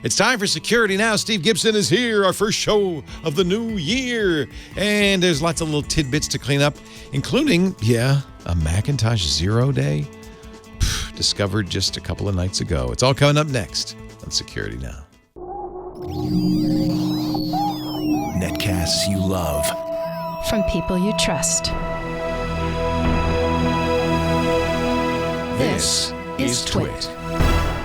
It's time for Security Now. Steve Gibson is here, our first show of the new year. And there's lots of little tidbits to clean up, including, a Macintosh Zero Day discovered just a couple of nights ago. It's all coming up next on Security Now. Netcasts you love. From people you trust. This is Twit.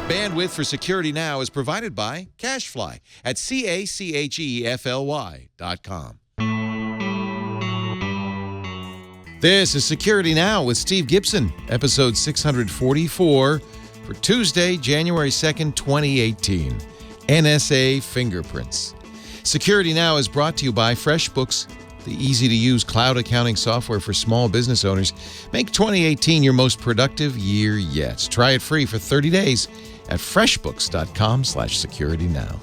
Bandwidth for Security Now is provided by CacheFly at CACHEFLY.com. This is Security Now with Steve Gibson, episode 644 for Tuesday, January 2nd, 2018. NSA Fingerprints. Security Now is brought to you by Freshbooks, the easy-to-use cloud accounting software for small business owners. Make 2018 your most productive year yet. Try it free for 30 days at freshbooks.com/securitynow.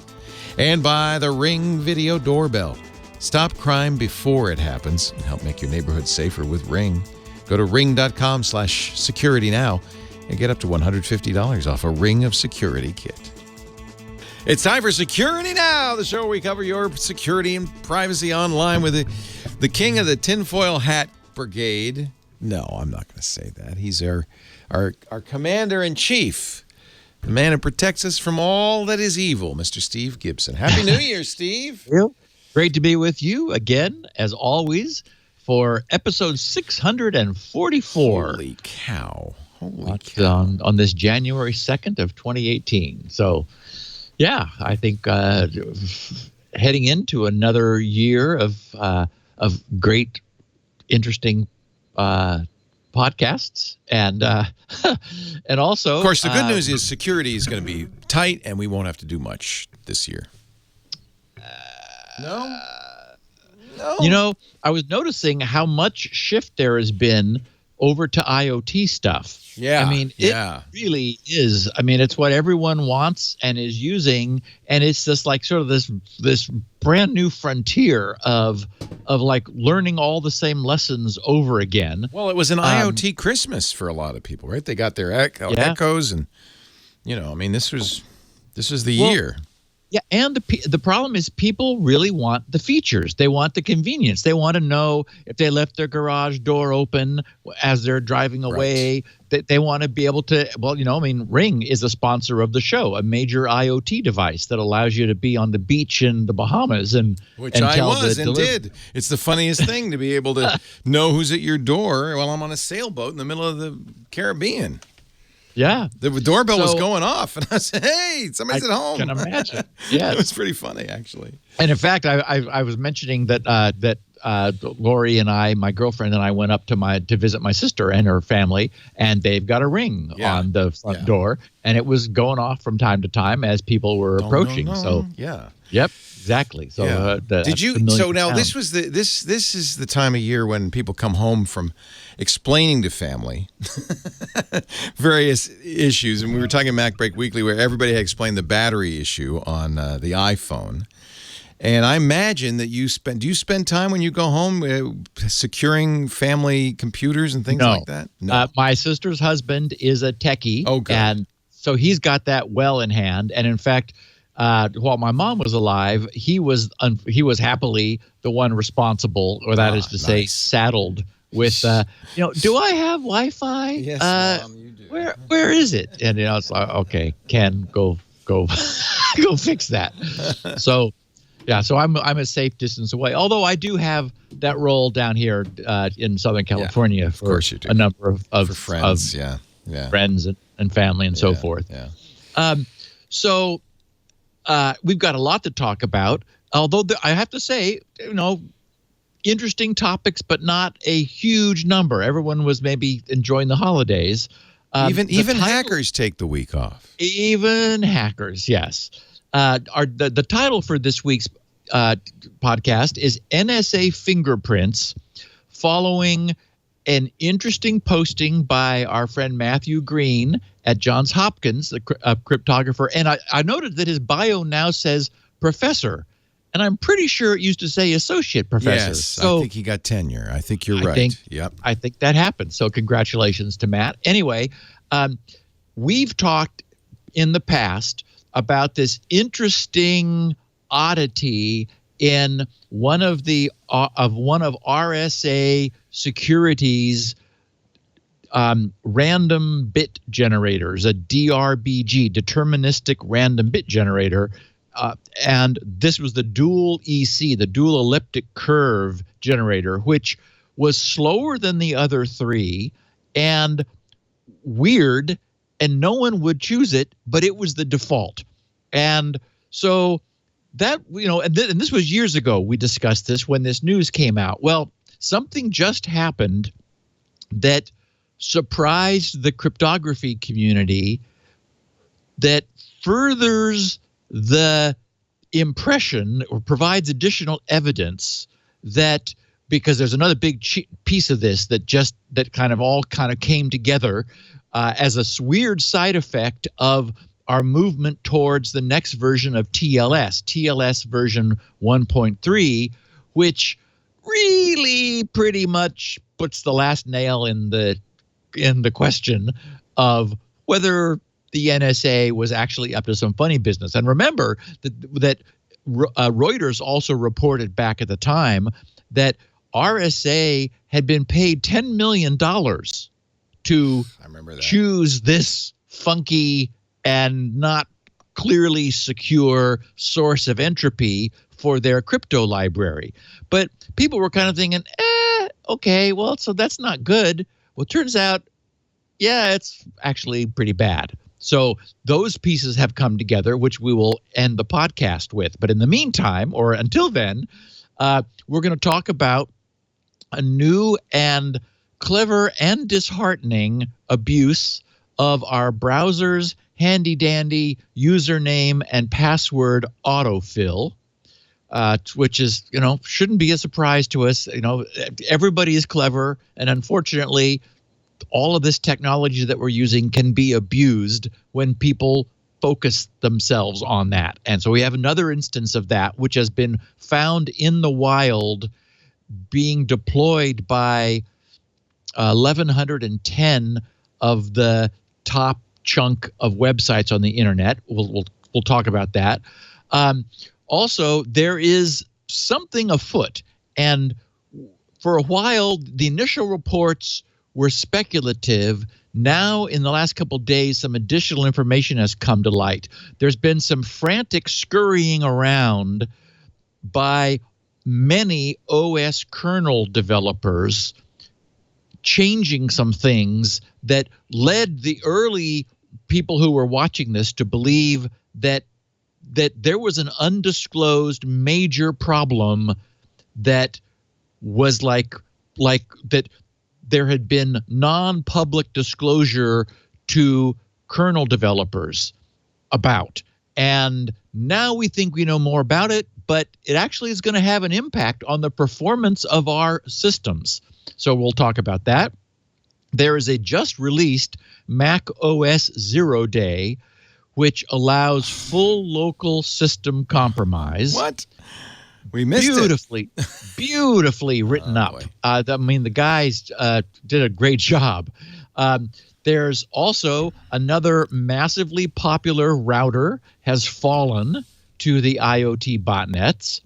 And by the Ring Video Doorbell. Stop crime before it happens and help make your neighborhood safer with Ring. Go to ring.com/securitynow and get up to $150 off a Ring of Security kit. It's time for Security Now, the show where we cover your security and privacy online with the king of the tinfoil hat brigade. No, I'm not going to say that. He's our commander-in-chief, the man who protects us from all that is evil, Mr. Steve Gibson. Happy New Year, Steve. Great to be with you again, as always, for episode 644. Holy cow. Holy cow. On this January 2nd of 2018. So, yeah, I think heading into another year of great, interesting podcasts, and also, of course, the good news is security is going to be tight, and we won't have to do much this year. No. You know, I was noticing how much shift there has been over to IoT stuff. Yeah. I mean, it really is. I mean, it's what everyone wants and is using, and it's just like sort of this brand new frontier of like learning all the same lessons over again. Well, it was an IoT Christmas for a lot of people, right? They got their echoes, and I mean, this was the year. Yeah, and the problem is people really want the features. They want the convenience. They want to know if they left their garage door open as they're driving away. Right. They want to be able to, Ring is a sponsor of the show, a major IoT device that allows you to be on the beach in the Bahamas did. It's the funniest thing to be able to know who's at your door while I'm on a sailboat in the middle of the Caribbean. Yeah. The doorbell was going off, and I said, hey, somebody's at home. I can imagine. Yeah. It was pretty funny, actually. And in fact, I was mentioning that Lori and my girlfriend and I went up to visit my sister and her family, and they've got a Ring on the front door, and it was going off from time to time as people were approaching. No. So yep, exactly. So did you? So now this is the time of year when people come home from explaining to family various issues, and we were talking Mac Break Weekly where everybody had explained the battery issue on the iPhone. And I imagine that do you spend time when you go home securing family computers and things like that? No. My sister's husband is a techie. Oh, good. And so he's got that well in hand. And in fact, while my mom was alive, he was happily the one responsible, or that is to say, saddled with, do I have Wi-Fi? Yes, Mom, you do. Where is it? And it's like, okay, Ken, go go fix that. So. Yeah, so I'm a safe distance away. Although I do have that role down here in Southern California for a number of friends, friends and family and so forth. Yeah. So we've got a lot to talk about. Although I have to say, interesting topics, but not a huge number. Everyone was maybe enjoying the holidays. Even hackers take the week off. Even hackers, yes. The title for this week's podcast is NSA Fingerprints, following an interesting posting by our friend Matthew Green at Johns Hopkins, the cryptographer. And I noted that his bio now says professor, and I'm pretty sure it used to say associate professor. Yes, so I think he got tenure. I think you're right. I think that happened. So congratulations to Matt. Anyway, we've talked in the past about this interesting oddity in one of RSA Security's random bit generators, a DRBG, deterministic random bit generator. And this was the dual EC, the dual elliptic curve generator, which was slower than the other three and weird, and no one would choose it, but it was the default. And so that, and this was years ago, we discussed this when this news came out. Well, something just happened that surprised the cryptography community that furthers the impression or provides additional evidence that, because there's another big piece of this that kind of came together as a weird side effect of our movement towards the next version of TLS version 1.3, which really pretty much puts the last nail in the question of whether the NSA was actually up to some funny business. And remember that Reuters also reported back at the time that RSA had been paid $10 million to choose this funky and not clearly secure source of entropy for their crypto library. But people were kind of thinking, okay, well, so that's not good. Well, it turns out, yeah, it's actually pretty bad. So those pieces have come together, which we will end the podcast with. But in the meantime, or until then, we're going to talk about a new and clever and disheartening abuse of our browser's handy-dandy username and password autofill, which is, shouldn't be a surprise to us. Everybody is clever, and unfortunately, all of this technology that we're using can be abused when people focus themselves on that. And so we have another instance of that, which has been found in the wild, being deployed by 1,110 of the top chunk of websites on the internet. We'll talk about that. Also, there is something afoot, and for a while, the initial reports were speculative. Now, in the last couple of days, some additional information has come to light. There's been some frantic scurrying around by many OS kernel developers, changing some things that led the early people who were watching this to believe that there was an undisclosed major problem that was like that there had been non-public disclosure to kernel developers about. And now we think we know more about it, but it actually is going to have an impact on the performance of our systems. So we'll talk about that. There is a just released macOS 0 Day, which allows full local system compromise. What? We missed beautifully written up. The guys did a great job. There's also another massively popular router has fallen to the IoT botnets.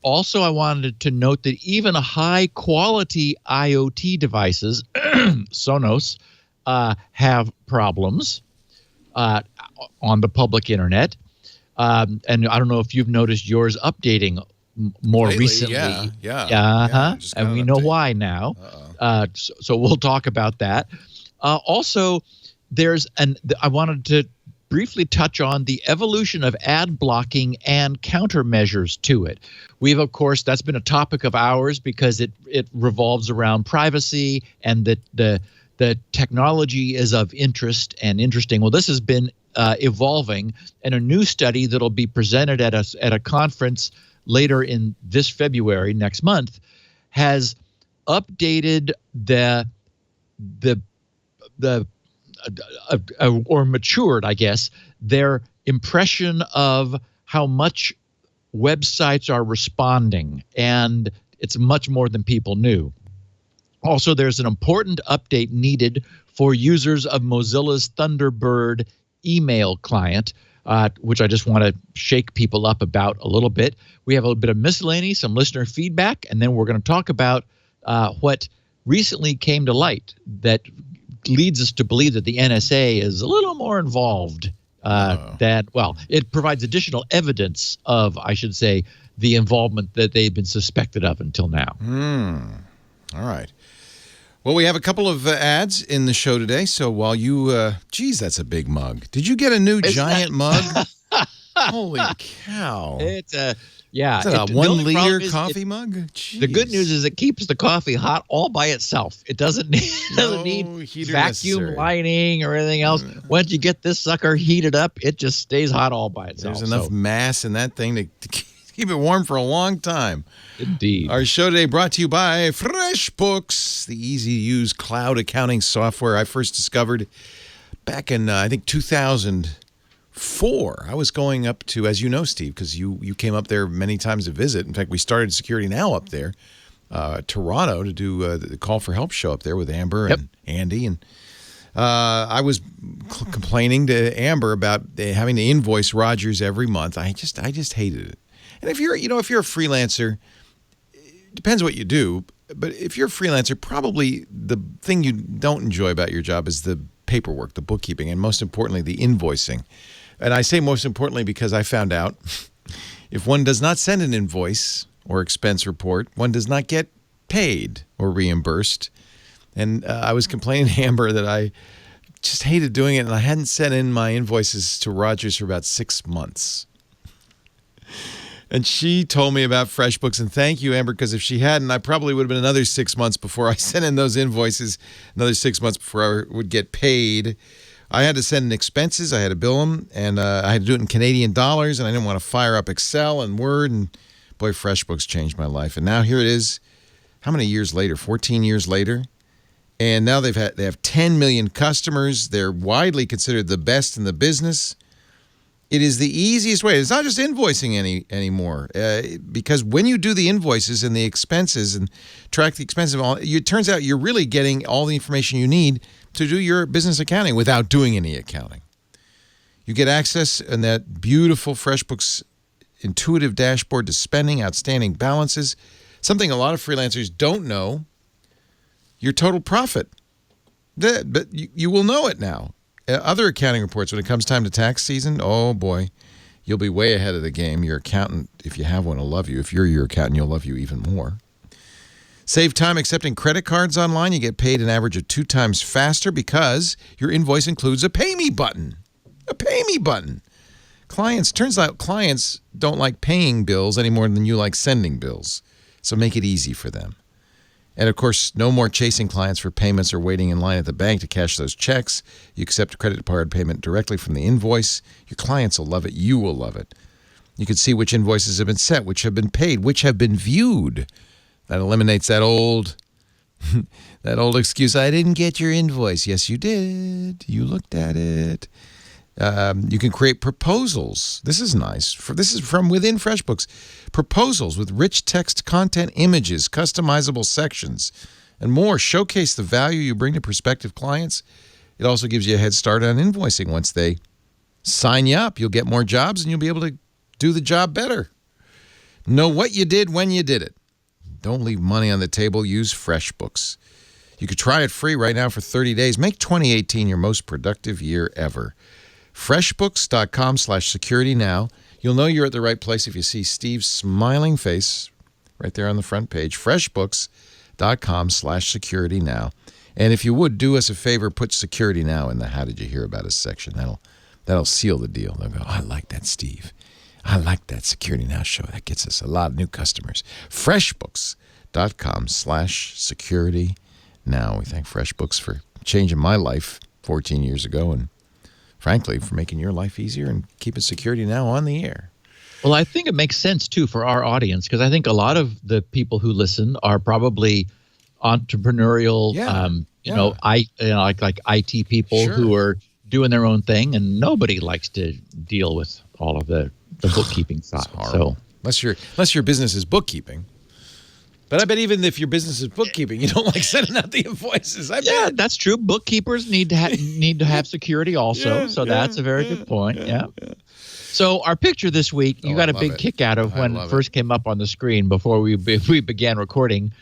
Also, I wanted to note that even high-quality IoT devices, Sonos, have problems on the public internet. And I don't know if you've noticed yours updating more lately, recently. Yeah. And we know why now. So we'll talk about that. Also, I wanted to briefly touch on the evolution of ad blocking and countermeasures to it. We've, of course, that's been a topic of ours because it revolves around privacy and that the technology is of interest and interesting. Well, this has been evolving, and a new study that'll be presented at a conference later in this February next month has updated or matured, I guess, their impression of how much websites are responding, and it's much more than people knew. Also, there's an important update needed for users of Mozilla's Thunderbird email client, which I just want to shake people up about a little bit. We have a little bit of miscellany, some listener feedback, and then we're going to talk about what recently came to light that leads us to believe that the NSA is a little more involved than, well, it provides additional evidence of, I should say, the involvement that they've been suspected of until now. All right. Well, we have a couple of ads in the show today. So while you, geez, that's a big mug. Did you get a new giant mug? Holy cow. It's a, Is that a 1 liter coffee mug? Jeez. The good news is it keeps the coffee hot all by itself. It doesn't need, heater vacuum necessary. lighting or anything else. Once you get this sucker heated up, it just stays hot all by itself. There's enough mass in that thing to keep it warm for a long time. Indeed. Our show today brought to you by Freshbooks, the easy-to-use cloud accounting software I first discovered back in, I think, 2004. I was going up to, as you know, Steve, because you came up there many times to visit. In fact, we started Security Now up there, Toronto, to do the Call for Help show up there with Amber and Andy. And I was complaining to Amber about having to invoice Rogers every month. I just hated it. And if you're a freelancer, it depends what you do, but if you're a freelancer, probably the thing you don't enjoy about your job is the paperwork, the bookkeeping, and most importantly, the invoicing. And I say most importantly because I found out if one does not send an invoice or expense report, one does not get paid or reimbursed. And I was complaining to Amber that I just hated doing it, and I hadn't sent in my invoices to Rogers for about 6 months. And she told me about FreshBooks, and thank you, Amber, because if she hadn't, I probably would have been another 6 months before I sent in those invoices, another 6 months before I would get paid. I had to send in expenses, I had to bill them, and I had to do it in Canadian dollars, and I didn't want to fire up Excel and Word, and boy, FreshBooks changed my life. And now here it is, how many years later? 14 years later? And now they have 10 million customers. They're widely considered the best in the business. It is the easiest way. It's not just invoicing anymore, because when you do the invoices and the expenses and track the expenses, it turns out you're really getting all the information you need to do your business accounting without doing any accounting. You get access in that beautiful FreshBooks intuitive dashboard to spending, outstanding balances, something a lot of freelancers don't know, your total profit. But you will know it now. Other accounting reports, when it comes time to tax season, oh boy, you'll be way ahead of the game. Your accountant, if you have one, will love you. If you're your accountant, you'll love you even more. Save time accepting credit cards online. You get paid an average of 2 times faster because your invoice includes a pay me button. A pay me button. Turns out clients don't like paying bills any more than you like sending bills. So make it easy for them. And, of course, no more chasing clients for payments or waiting in line at the bank to cash those checks. You accept a credit card payment directly from the invoice. Your clients will love it. You will love it. You can see which invoices have been sent, which have been paid, which have been viewed. That eliminates that old excuse, I didn't get your invoice. Yes, you did. You looked at it. You can create proposals. This is nice. This is from within FreshBooks. Proposals with rich text content, images, customizable sections, and more. Showcase the value you bring to prospective clients. It also gives you a head start on invoicing. Once they sign you up, you'll get more jobs and you'll be able to do the job better. Know what you did when you did it. Don't leave money on the table. Use FreshBooks. You could try it free right now for 30 days. Make 2018 your most productive year ever. Freshbooks.com/security now. You'll know you're at the right place if you see Steve's smiling face right there on the front page. Freshbooks.com/security now. And if you would, do us a favor, put security now in the how did you hear about us section. That'll seal the deal. They'll go, I like that, Steve. I like that Security Now show. That gets us a lot of new customers. Freshbooks.com/security now. We thank FreshBooks for changing my life 14 years ago and frankly, for making your life easier and keeping Security Now on the air. Well, I think it makes sense, too, for our audience, because I think a lot of the people who listen are probably entrepreneurial, like IT people who are doing their own thing, and nobody likes to deal with all of the bookkeeping side. So unless your business is bookkeeping. But I bet even if your business is bookkeeping, you don't like sending out the invoices. Yeah, that's true. Bookkeepers need to have security also. That's a very good point. Yeah. So our picture this week, you got a big kick out of when it first came up on the screen before we began recording.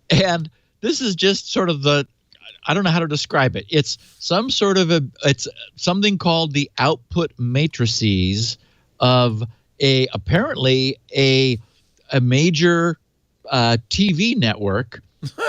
And this is just sort of I don't know how to describe it. It's some sort of it's something called the output matrices of apparently a major TV network.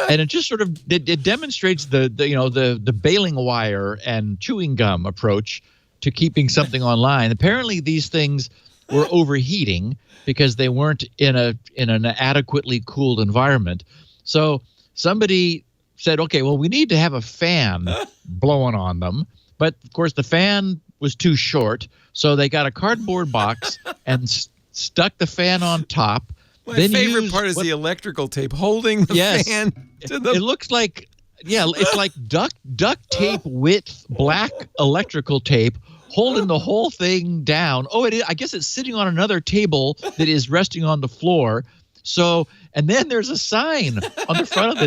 And it just sort of it demonstrates the baling wire and chewing gum approach to keeping something online. Apparently, these things were overheating because they weren't in an adequately cooled environment. So somebody said, "Okay, well, we need to have a fan blowing on them." But of course, the fan was too short, so they got a cardboard box and stuck the fan on top. My favorite part is the electrical tape holding the fan to the... It looks like, it's like duct tape width black electrical tape holding the whole thing down. Oh, I guess it's sitting on another table that is resting on the floor. So, and then there's a sign on the front of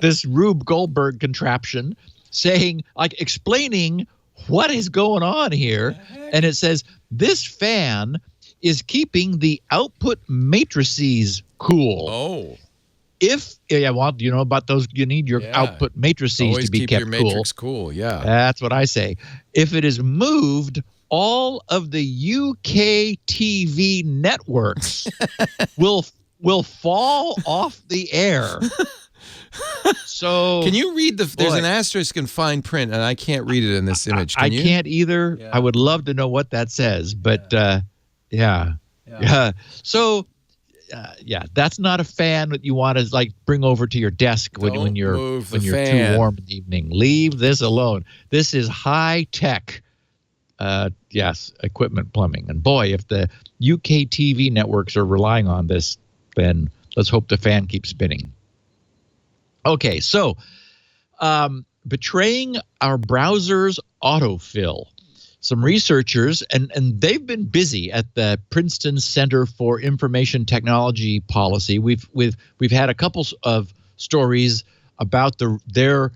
this Rube Goldberg contraption saying, like, explaining what is going on here. And it says, this fan is keeping the output matrices cool. Oh. You know about those. You need your output matrices to be kept cool. Always keep your matrix cool, yeah. That's what I say. If it is moved, all of the UK TV networks will fall off the air. So can you read there's an asterisk in fine print, and I can't read it in this image. Can you? Can't either. Yeah. I would love to know what that says, but So that's not a fan that you want to like bring over to your desk when you're too warm in the evening. Leave this alone. This is high tech. Equipment plumbing. And boy, if the UK TV networks are relying on this, then let's hope the fan keeps spinning. Okay, so betraying our browser's autofill. Some researchers, and they've been busy at the Princeton Center for Information Technology Policy. We've had a couple of stories about their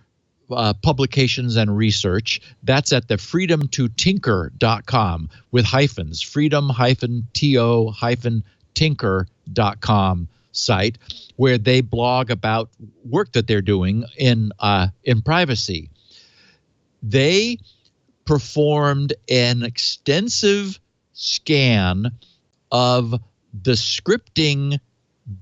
publications and research. That's at the freedomtotinker.com with hyphens, freedom-to-tinker.com site, where they blog about work that they're doing in privacy. They performed an extensive scan of the scripting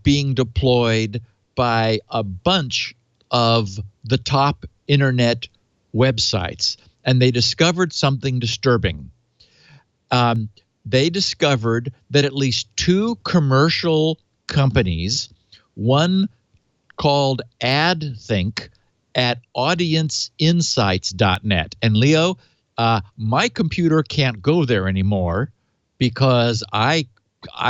being deployed by a bunch of the top internet websites, and they discovered something disturbing. They discovered that at least two commercial companies, one called AdThink at audienceinsights.net. And Leo, my computer can't go there anymore because I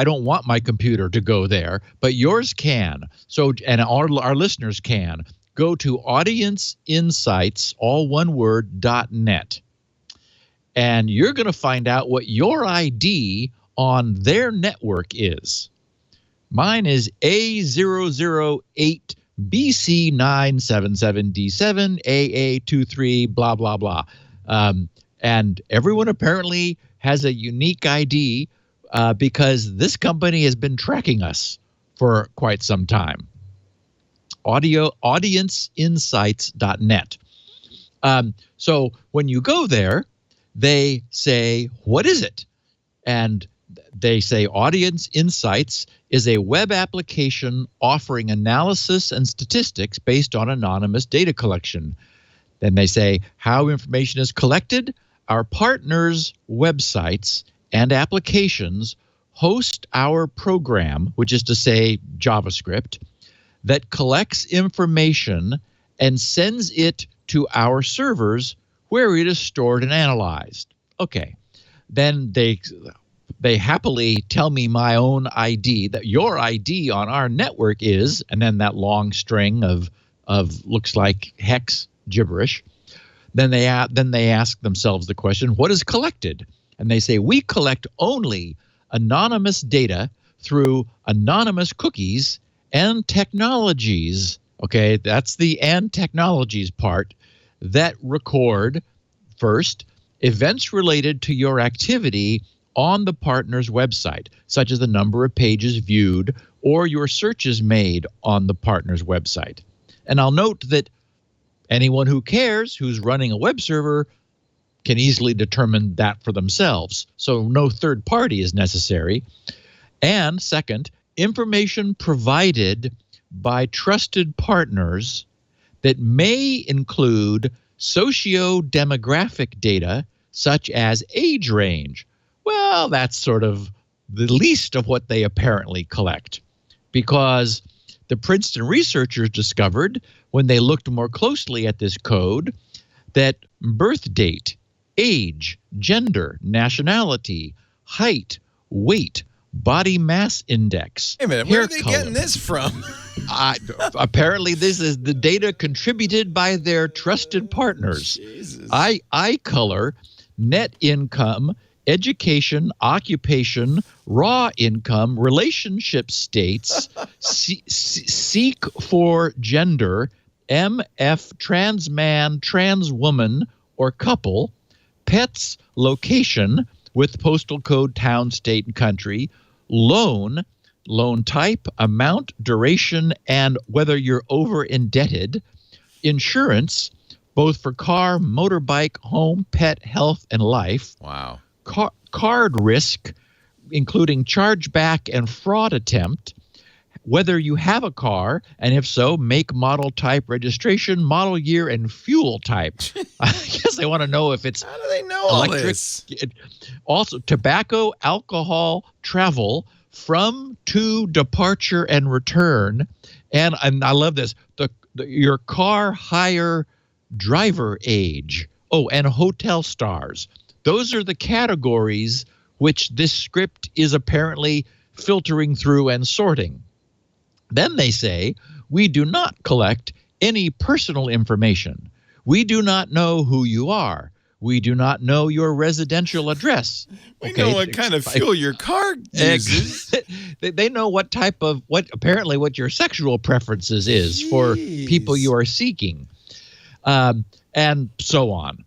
don't want my computer to go there, but yours can. So, and our listeners can. Go to audienceinsights, all one word, .net. And you're going to find out what your ID on their network is. Mine is A008BC977D7AA23 blah, blah, blah. And everyone apparently has a unique ID because this company has been tracking us for quite some time. Audienceinsights.net. So when you go there, they say, what is it? And they say Audience Insights is a web application offering analysis and statistics based on anonymous data collection. Then they say how information is collected. Our partners' websites and applications host our program, which is to say JavaScript, that collects information and sends it to our servers where it is stored and analyzed. Okay. Then they happily tell me my own ID, that your ID on our network is, and then that long string of looks like hex gibberish. Then they ask themselves the question, what is collected? And they say, we collect only anonymous data through anonymous cookies and technologies, okay, that's the and technologies part, that record, first, events related to your activity on the partner's website, such as the number of pages viewed or your searches made on the partner's website. And I'll note that anyone who cares, who's running a web server, can easily determine that for themselves. So no third party is necessary. And second, information provided by trusted partners that may include socio-demographic data such as age range. Well, that's sort of the least of what they apparently collect, because the Princeton researchers discovered, when they looked more closely at this code, that birth date, age, gender, nationality, height, weight, body mass index. Wait a minute, where are they getting this from? Apparently, this is the data contributed by their trusted partners. Jesus. Eye color, net income, education, occupation, raw income, relationship states, seek for gender, MF, trans man, trans woman, or couple, pets, location with postal code, town, state, and country, loan type, amount, duration, and whether you're over indebted, insurance, both for car, motorbike, home, pet, health, and life. Wow. Card risk, including chargeback and fraud attempt, whether you have a car, and if so, make, model, type, registration, model year, and fuel type. I guess they want to know if it's How do they know electric. all this? Also, tobacco, alcohol, travel, from, to, departure, and return. And I love this, your car hire driver age. Oh, and hotel stars. Those are the categories which this script is apparently filtering through and sorting. Then they say, we do not collect any personal information. We do not know who you are. We do not know your residential address. We know what kind of fuel your car uses. They know what type of, apparently what your sexual preferences is for people you are seeking, and so on.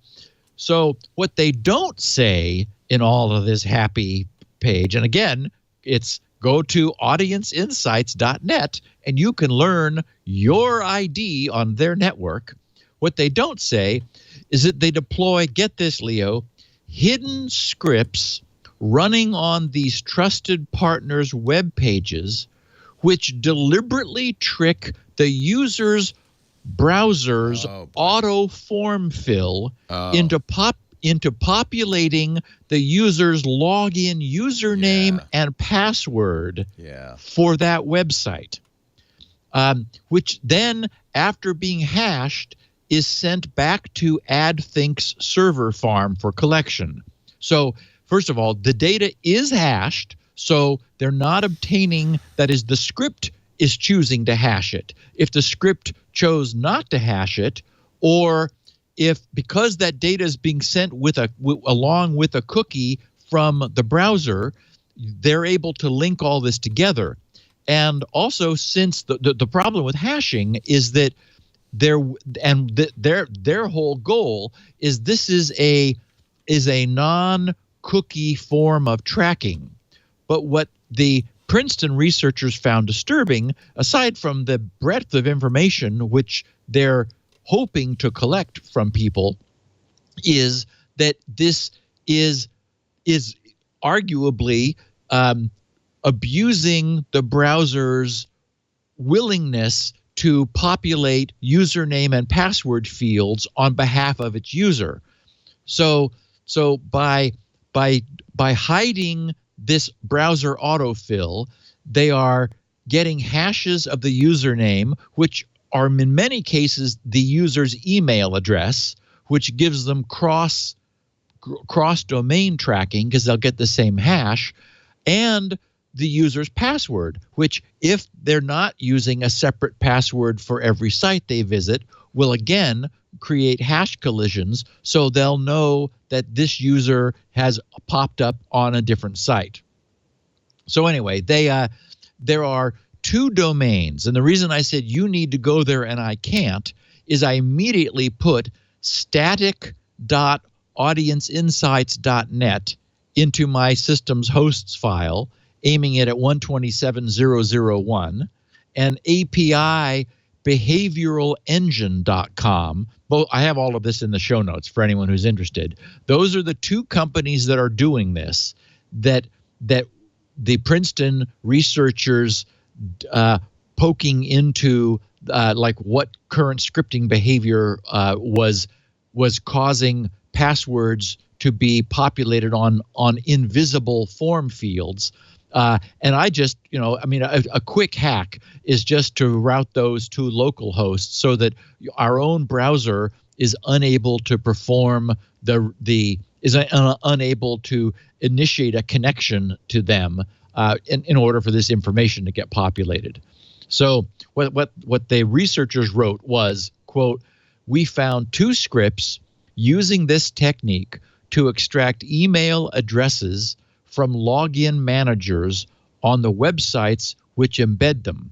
So what they don't say in all of this happy page, and again, it's go to audienceinsights.net and you can learn your ID on their network. What they don't say is that they deploy, get this, Leo, hidden scripts running on these trusted partners' web pages, which deliberately trick the user's browser's auto form fill into populating the user's login username and password for that website, which then, after being hashed, is sent back to AdThink's server farm for collection. So, first of all, the data is hashed, so they're not obtaining, that is, the script is choosing to hash it. If the script chose not to hash it, or if because that data is being sent along with a cookie from the browser, they're able to link all this together. And also, since the problem with hashing is that their whole goal is this is a non-cookie form of tracking. But what the Princeton researchers found disturbing, aside from the breadth of information which they're hoping to collect from people, is that this is arguably abusing the browser's willingness to populate username and password fields on behalf of its user. So by hiding this browser autofill, they are getting hashes of the username, which are in many cases the user's email address, which gives them cross domain tracking because they'll get the same hash, and the user's password, which, if they're not using a separate password for every site they visit, will again create hash collisions, so they'll know that this user has popped up on a different site. So anyway, there are 2 domains. And the reason I said you need to go there and I can't is I immediately put static.audienceinsights.net into my system's hosts file, aiming it at 127.0.0.1, and API behavioralengine.com. Both, I have all of this in the show notes for anyone who's interested. Those are the 2 companies that are doing this, that the Princeton researchers poking into like what current scripting behavior was causing passwords to be populated on invisible form fields. And I just, a quick hack is just to route those to local hosts so that our own browser is unable to perform unable to initiate a connection to them in order for this information to get populated. So what the researchers wrote was, quote, "We found 2 scripts using this technique to extract email addresses from login managers on the websites which embed them.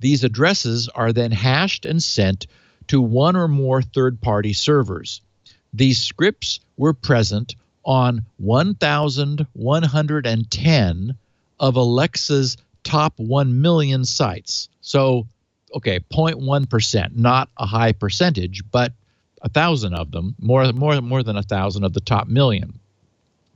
These addresses are then hashed and sent to 1 or more third-party servers. These scripts were present on 1,110 of Alexa's top 1 million sites." So, okay, 0.1%, not a high percentage, but 1,000 of them, more than 1,000 of the top million.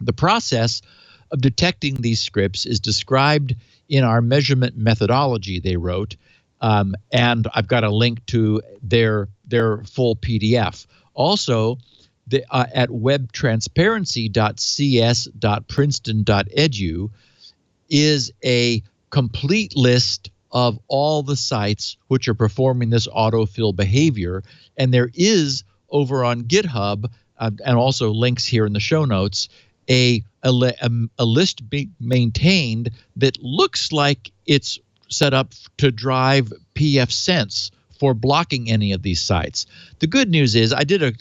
The process of detecting these scripts is described in our measurement methodology, they wrote, and I've got a link to their full PDF. Also, at webtransparency.cs.princeton.edu is a complete list of all the sites which are performing this autofill behavior, and there is over on GitHub, and also links here in the show notes, a list being maintained that looks like it's set up to drive pfSense for blocking any of these sites. The good news is I did a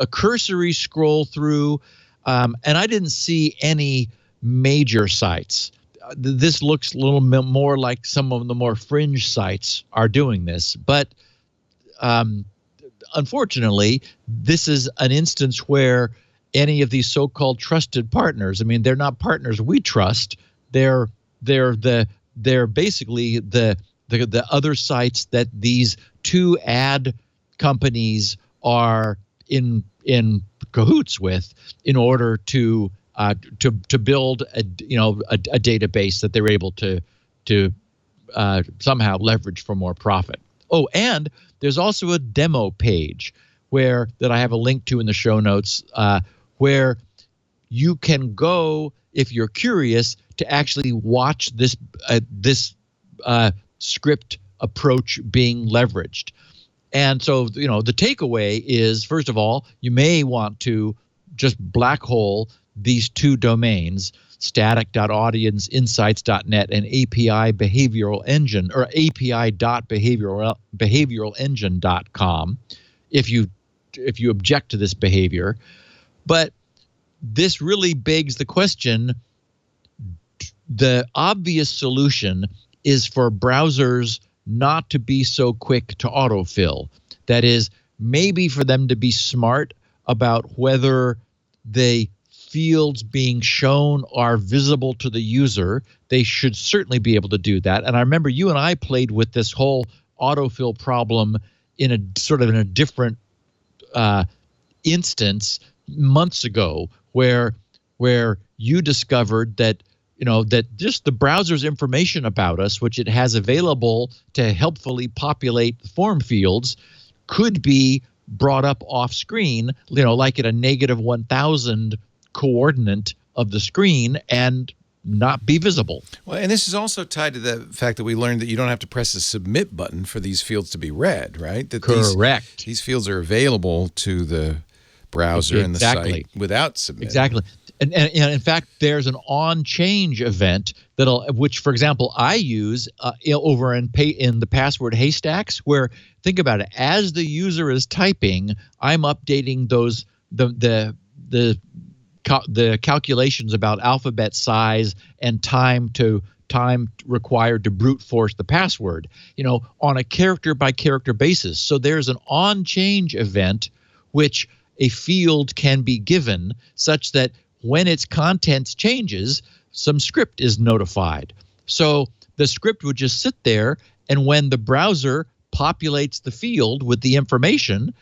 cursory scroll through, and I didn't see any major sites. This looks a little bit more like some of the more fringe sites are doing this, but unfortunately, this is an instance where any of these so-called trusted partners, I mean, they're not partners we trust. They're basically the other sites that these 2 ad companies are in cahoots with in order to build a database that they're able to somehow leverage for more profit. Oh, and there's also a demo page that I have a link to in the show notes, where you can go, if you're curious, to actually watch this script approach being leveraged. And so, the takeaway is, first of all, you may want to just black hole these 2 domains, static.audienceinsights.net and API behavioral engine, or api.behavioralengine.com, if you object to this behavior. But this really begs the question, the obvious solution is for browsers not to be so quick to autofill. That is, maybe for them to be smart about whether the fields being shown are visible to the user. They should certainly be able to do that. And I remember you and I played with this whole autofill problem in a different instance months ago, where you discovered that that just the browser's information about us, which it has available to helpfully populate the form fields, could be brought up off screen, like at a -1,000 coordinate of the screen, and not be visible. Well, and this is also tied to the fact that we learned that you don't have to press a submit button for these fields to be read, right? That correct. These fields are available to the browser and the site without submitting. Exactly. And in fact, there's an on-change event which, for example, I use over in the password haystacks, where, think about it, as the user is typing, I'm updating the calculations about alphabet size and time to time required to brute force the password, on a character by character basis. So there's an on-change event which a field can be given such that when its contents changes, some script is notified. So the script would just sit there, and when the browser populates the field with the information,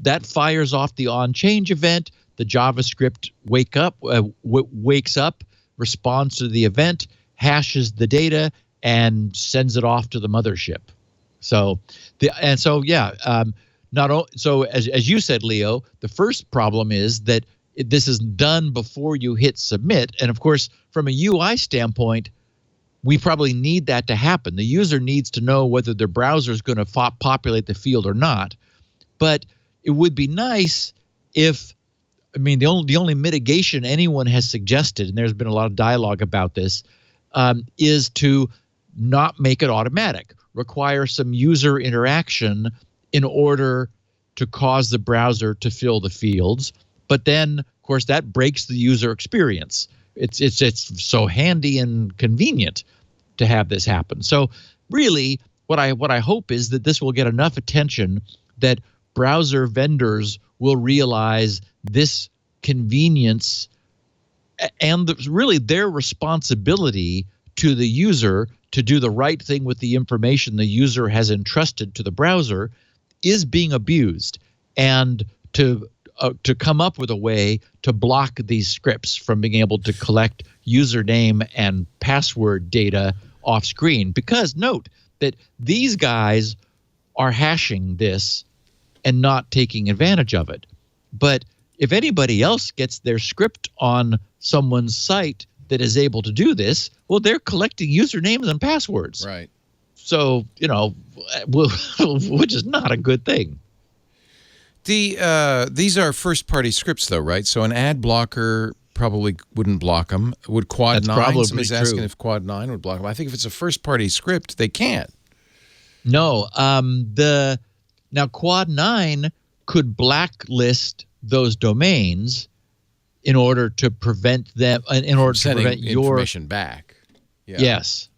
that fires off the on-change event. The JavaScript wakes up, responds to the event, hashes the data, and sends it off to the mothership. So as you said, Leo, the first problem is that this is done before you hit submit, and of course, from a UI standpoint, we probably need that to happen. The user needs to know whether their browser is going to populate the field or not. But it would be nice if, the only mitigation anyone has suggested, and there's been a lot of dialogue about this, is to not make it automatic, require some user interaction in order to cause the browser to fill the fields. But then, of course, that breaks the user experience. It's so handy and convenient to have this happen. So really, what I hope is that this will get enough attention that browser vendors will realize this convenience and really their responsibility to the user to do the right thing with the information the user has entrusted to the browser is being abused, and to come up with a way to block these scripts from being able to collect username and password data off screen. Because note that these guys are hashing this and not taking advantage of it. But if anybody else gets their script on someone's site that is able to do this, well, they're collecting usernames and passwords. Right. So, which is not a good thing. These are first-party scripts, though, right? So an ad blocker probably wouldn't block them. Would Quad 9? Somebody's asking if Quad 9 would block them. I think if it's a first-party script, they can't. No. Now Quad 9 could blacklist those domains in order to prevent them, in order to prevent your information back. Yeah. Yes.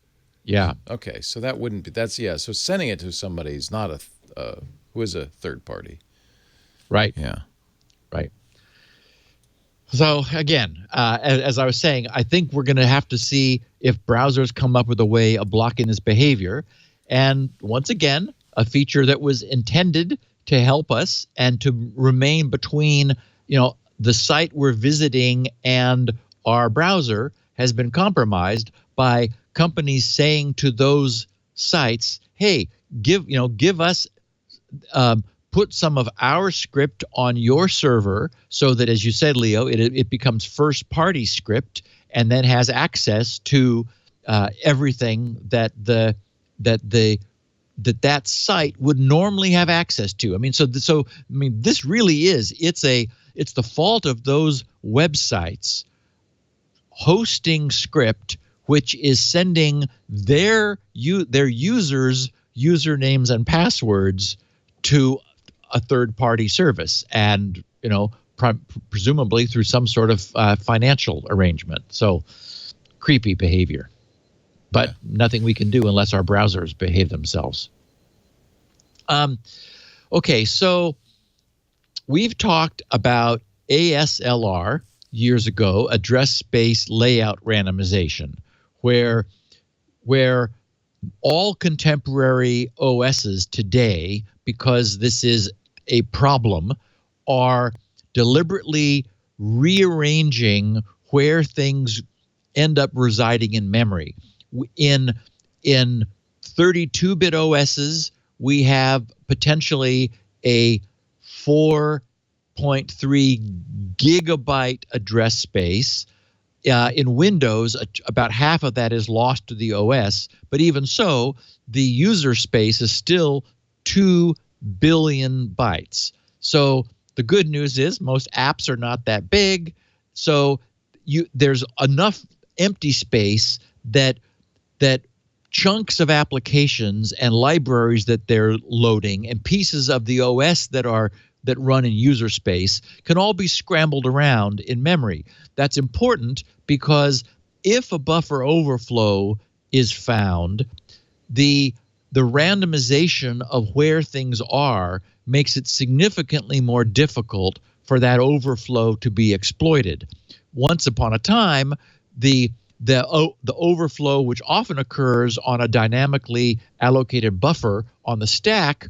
Yeah. Okay, so that wouldn't be. So sending it to somebody is not who is a third party. Right. Yeah. Right. So again, as I was saying, I think we're going to have to see if browsers come up with a way of blocking this behavior. And once again, a feature that was intended to help us and to remain between, the site we're visiting and our browser has been compromised by companies saying to those sites, "Hey, give us." Put some of our script on your server so that, as you said, Leo, it becomes first-party script and then has access to everything that that site would normally have access to. This really is it's the fault of those websites hosting script which is sending their users' usernames and passwords to a third-party service, and presumably through some sort of financial arrangement. So, creepy behavior, but nothing we can do unless our browsers behave themselves. Okay, so we've talked about ASLR years ago, address space layout randomization, where all contemporary OSs today, because this is a problem, are deliberately rearranging where things end up residing in memory. In 32-bit OSs, we have potentially a 4.3 gigabyte address space. In Windows, about half of that is lost to the OS, but even so, the user space is still 2 billion bytes. So the good news is most apps are not that big, so there's enough empty space that chunks of applications and libraries that they're loading and pieces of the OS that run in user space can all be scrambled around in memory. That's important because if a buffer overflow is found, the randomization of where things are makes it significantly more difficult for that overflow to be exploited. Once upon a time, the overflow, which often occurs on a dynamically allocated buffer on the stack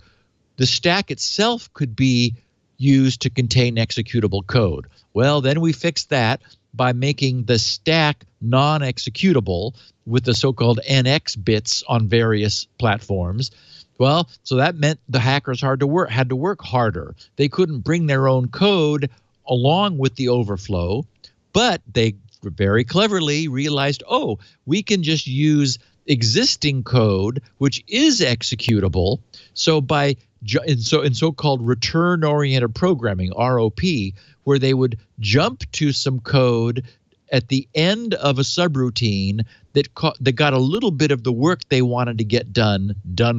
itself could be used to contain executable code. Well, then we fixed that by making the stack non-executable with the so-called NX bits on various platforms. Well, so that meant the hackers had to work harder. They couldn't bring their own code along with the overflow, but they very cleverly realized, oh, we can just use existing code which is executable. So in so-called return-oriented programming, ROP, where they would jump to some code at the end of a subroutine that got a little bit of the work they wanted to get done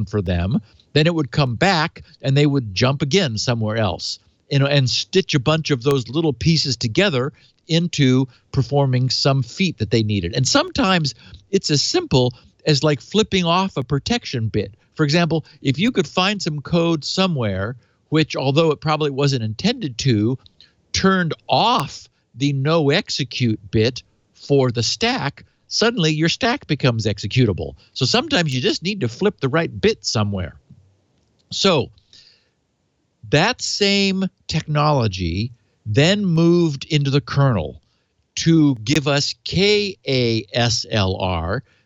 for them. Then it would come back and they would jump again somewhere else, and stitch a bunch of those little pieces together into performing some feat that they needed. And sometimes it's as simple as like flipping off a protection bit. For example, if you could find some code somewhere which, although it probably wasn't intended to, turned off the no execute bit for the stack, suddenly your stack becomes executable. So sometimes you just need to flip the right bit somewhere. So that same technology then moved into the kernel to give us KASLR,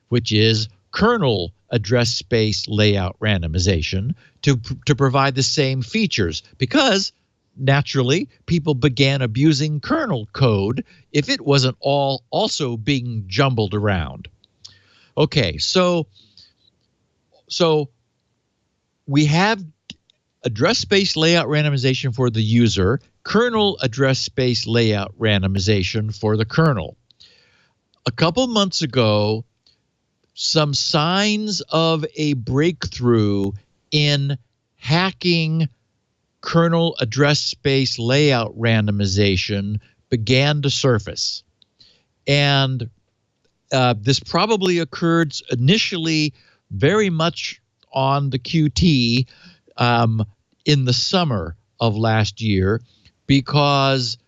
which is kernel address space layout randomization, to provide the same features, because naturally people began abusing kernel code if it wasn't all also being jumbled around. Okay, so we have address space layout randomization for the user, kernel address space layout randomization for the kernel. A couple months ago, some signs of a breakthrough in hacking kernel address space layout randomization began to surface. And this probably occurred initially very much on the QT in the summer of last year, because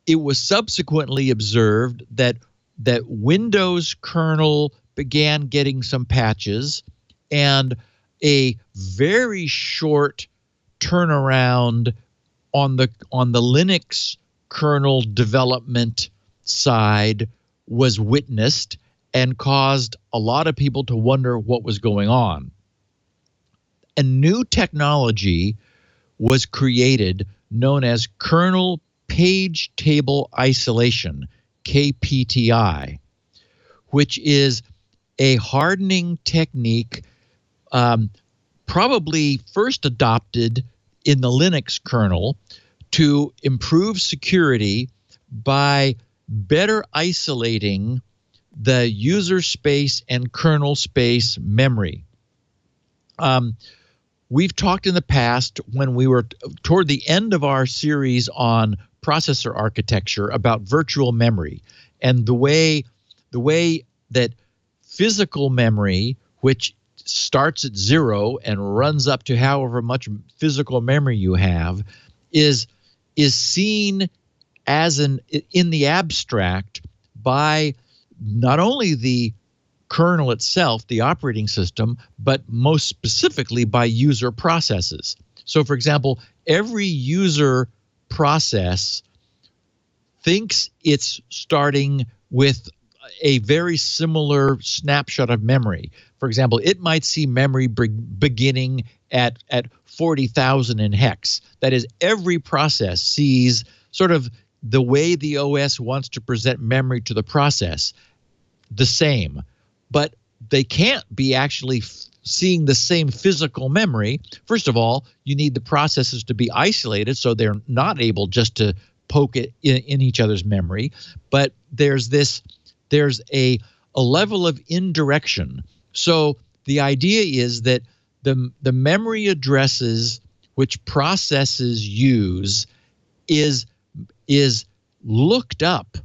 it was subsequently observed that Windows kernel began getting some patches, and a very short turnaround on the Linux kernel development side was witnessed and caused a lot of people to wonder what was going on. A new technology was created known as kernel page table isolation, KPTI, which is a hardening technique probably first adopted in the Linux kernel to improve security by better isolating the user space and kernel space memory. We've talked in the past, when we were toward the end of our series on processor architecture, about virtual memory and the way that physical memory, which starts at 0 and runs up to however much physical memory you have, is seen as in the abstract by not only the kernel itself, the operating system, but most specifically by user processes. So, for example, every user process thinks it's starting with a very similar snapshot of memory. For example, it might see memory beginning at 40,000 in hex. That is, every process sees sort of the way the OS wants to present memory to the process the same. But they can't be actually seeing the same physical memory. First of all, you need the processes to be isolated so they're not able just to poke it in each other's memory. But there's a level of indirection. So the idea is that the memory addresses which processes use is looked up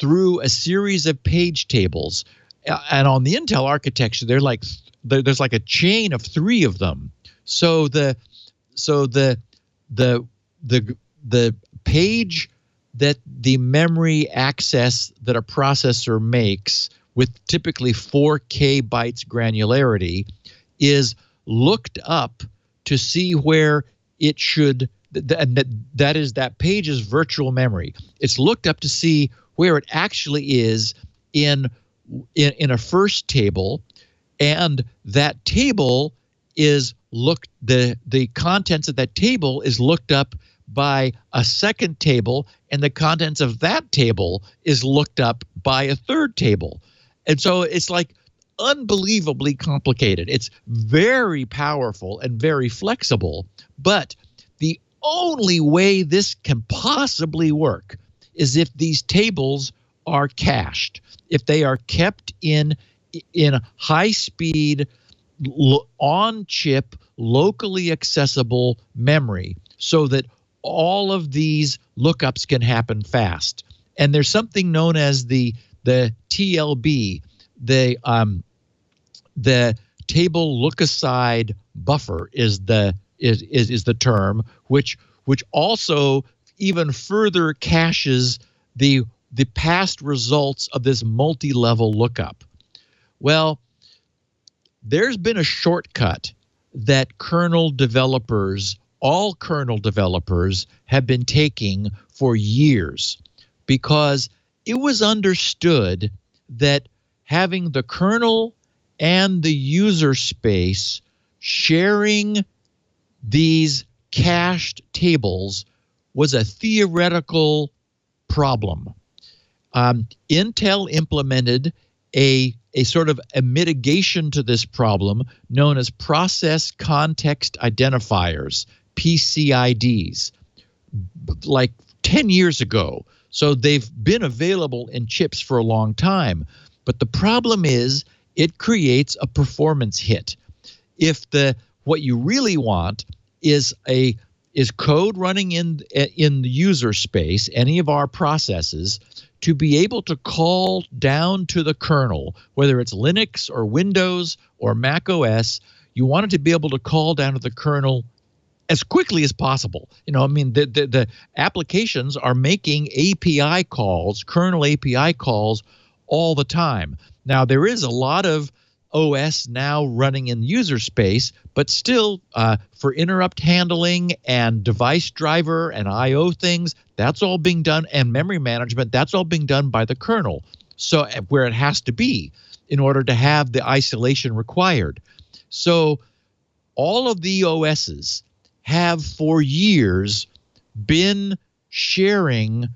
through a series of page tables. And on the Intel architecture, there's like a chain of 3 of them. So the page that the memory access that a processor makes with typically 4K bytes granularity is looked up to see where it should, and that page is virtual memory. It's looked up to see where it actually is in a first table, and that table is the contents of that table is looked up by a second table, and the contents of that table is looked up by a third table. And so it's like unbelievably complicated. It's very powerful and very flexible, but the only way this can possibly work is if these tables are cached, if they are kept in high speed, on chip, locally accessible memory, so that all of these lookups can happen fast. And there's something known as the TLB, the table look aside buffer is the term, which also even further caches the past results of this multi-level lookup. Well, there's been a shortcut that all kernel developers have been taking for years, because it was understood that having the kernel and the user space sharing these cached tables was a theoretical problem. Intel implemented a sort of a mitigation to this problem known as process context identifiers, PCIDs, like 10 years ago. So they've been available in chips for a long time. But the problem is it creates a performance hit. If what you really want is code running in the user space, any of our processes, to be able to call down to the kernel, whether it's Linux or Windows or macOS, you want it to be able to call down to the kernel as quickly as possible. The applications are making API calls, kernel API calls, all the time. Now, there is a lot of OS now running in user space, but still for interrupt handling and device driver and I/O things, that's all being done, and memory management, that's all being done by the kernel. So where it has to be in order to have the isolation required. So all of the OSs have for years been sharing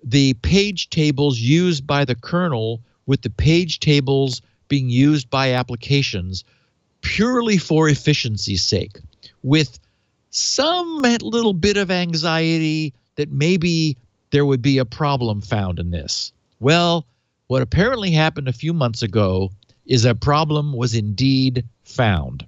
the page tables used by the kernel with the page tables being used by applications purely for efficiency's sake, with some little bit of anxiety that maybe there would be a problem found in this. Well, what apparently happened a few months ago is a problem was indeed found.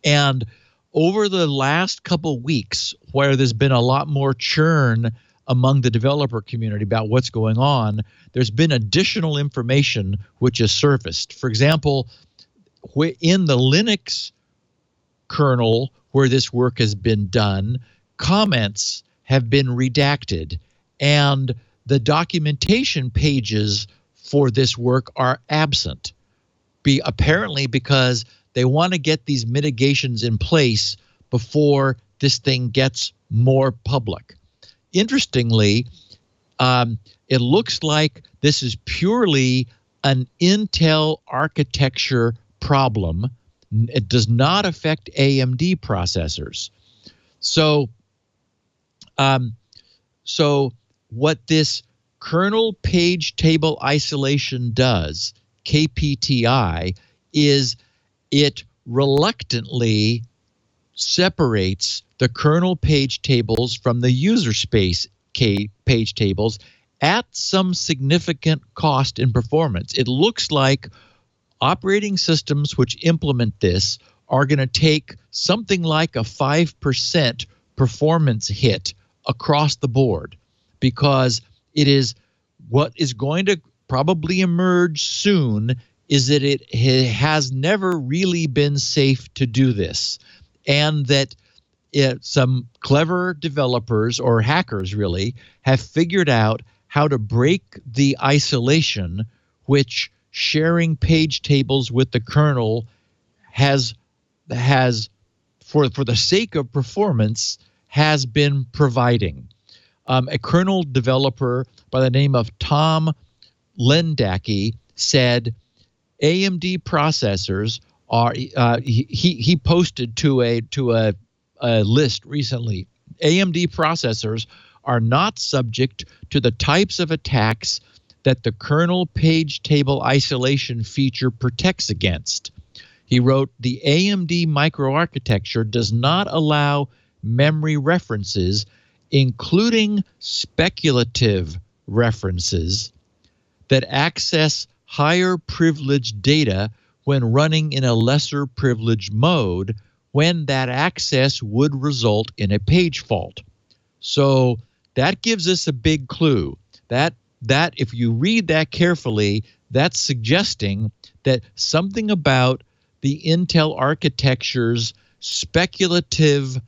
And over the last couple weeks, where there's been a lot more churn among the developer community about what's going on, there's been additional information which has surfaced. For example, in the Linux kernel where this work has been done, comments have been redacted, and the documentation pages for this work are absent, apparently because they want to get these mitigations in place before this thing gets more public. Interestingly, it looks like this is purely an Intel architecture problem. It does not affect AMD processors. So what this kernel page table isolation does, KPTI, is it reluctantly separates the kernel page tables from the user space page tables at some significant cost in performance. It looks like operating systems which implement this are going to take something like a 5% performance hit across the board, because it is what is going to probably emerge soon is that it has never really been safe to do this, and that some clever developers or hackers really have figured out how to break the isolation which sharing page tables with the kernel has for the sake of performance has been providing. A kernel developer by the name of Tom Lendacki said AMD processors are he posted to a list recently. AMD processors are not subject to the types of attacks that the kernel page table isolation feature protects against. He wrote, the AMD microarchitecture does not allow memory references, including speculative references, that access higher privileged data when running in a lesser privileged mode, when that access would result in a page fault. So that gives us a big clue. That if you read that carefully, that's suggesting that something about the Intel architecture's speculative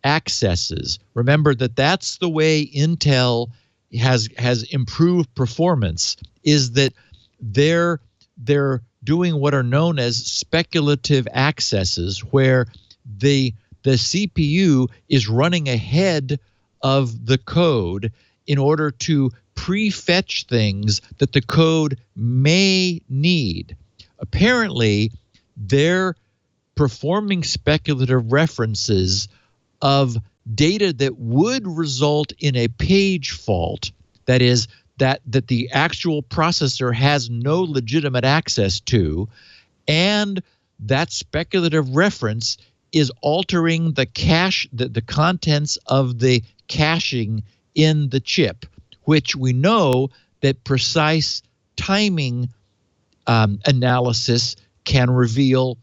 accesses. Remember that's the way Intel has improved performance, is that they're doing what are known as speculative accesses, where the CPU is running ahead of the code in order to prefetch things that the code may need. Apparently, they're performing speculative references of data that would result in a page fault, that is, that the actual processor has no legitimate access to, and that speculative reference is altering the cache, the contents of the caching in the chip, which we know that precise timing analysis can reveal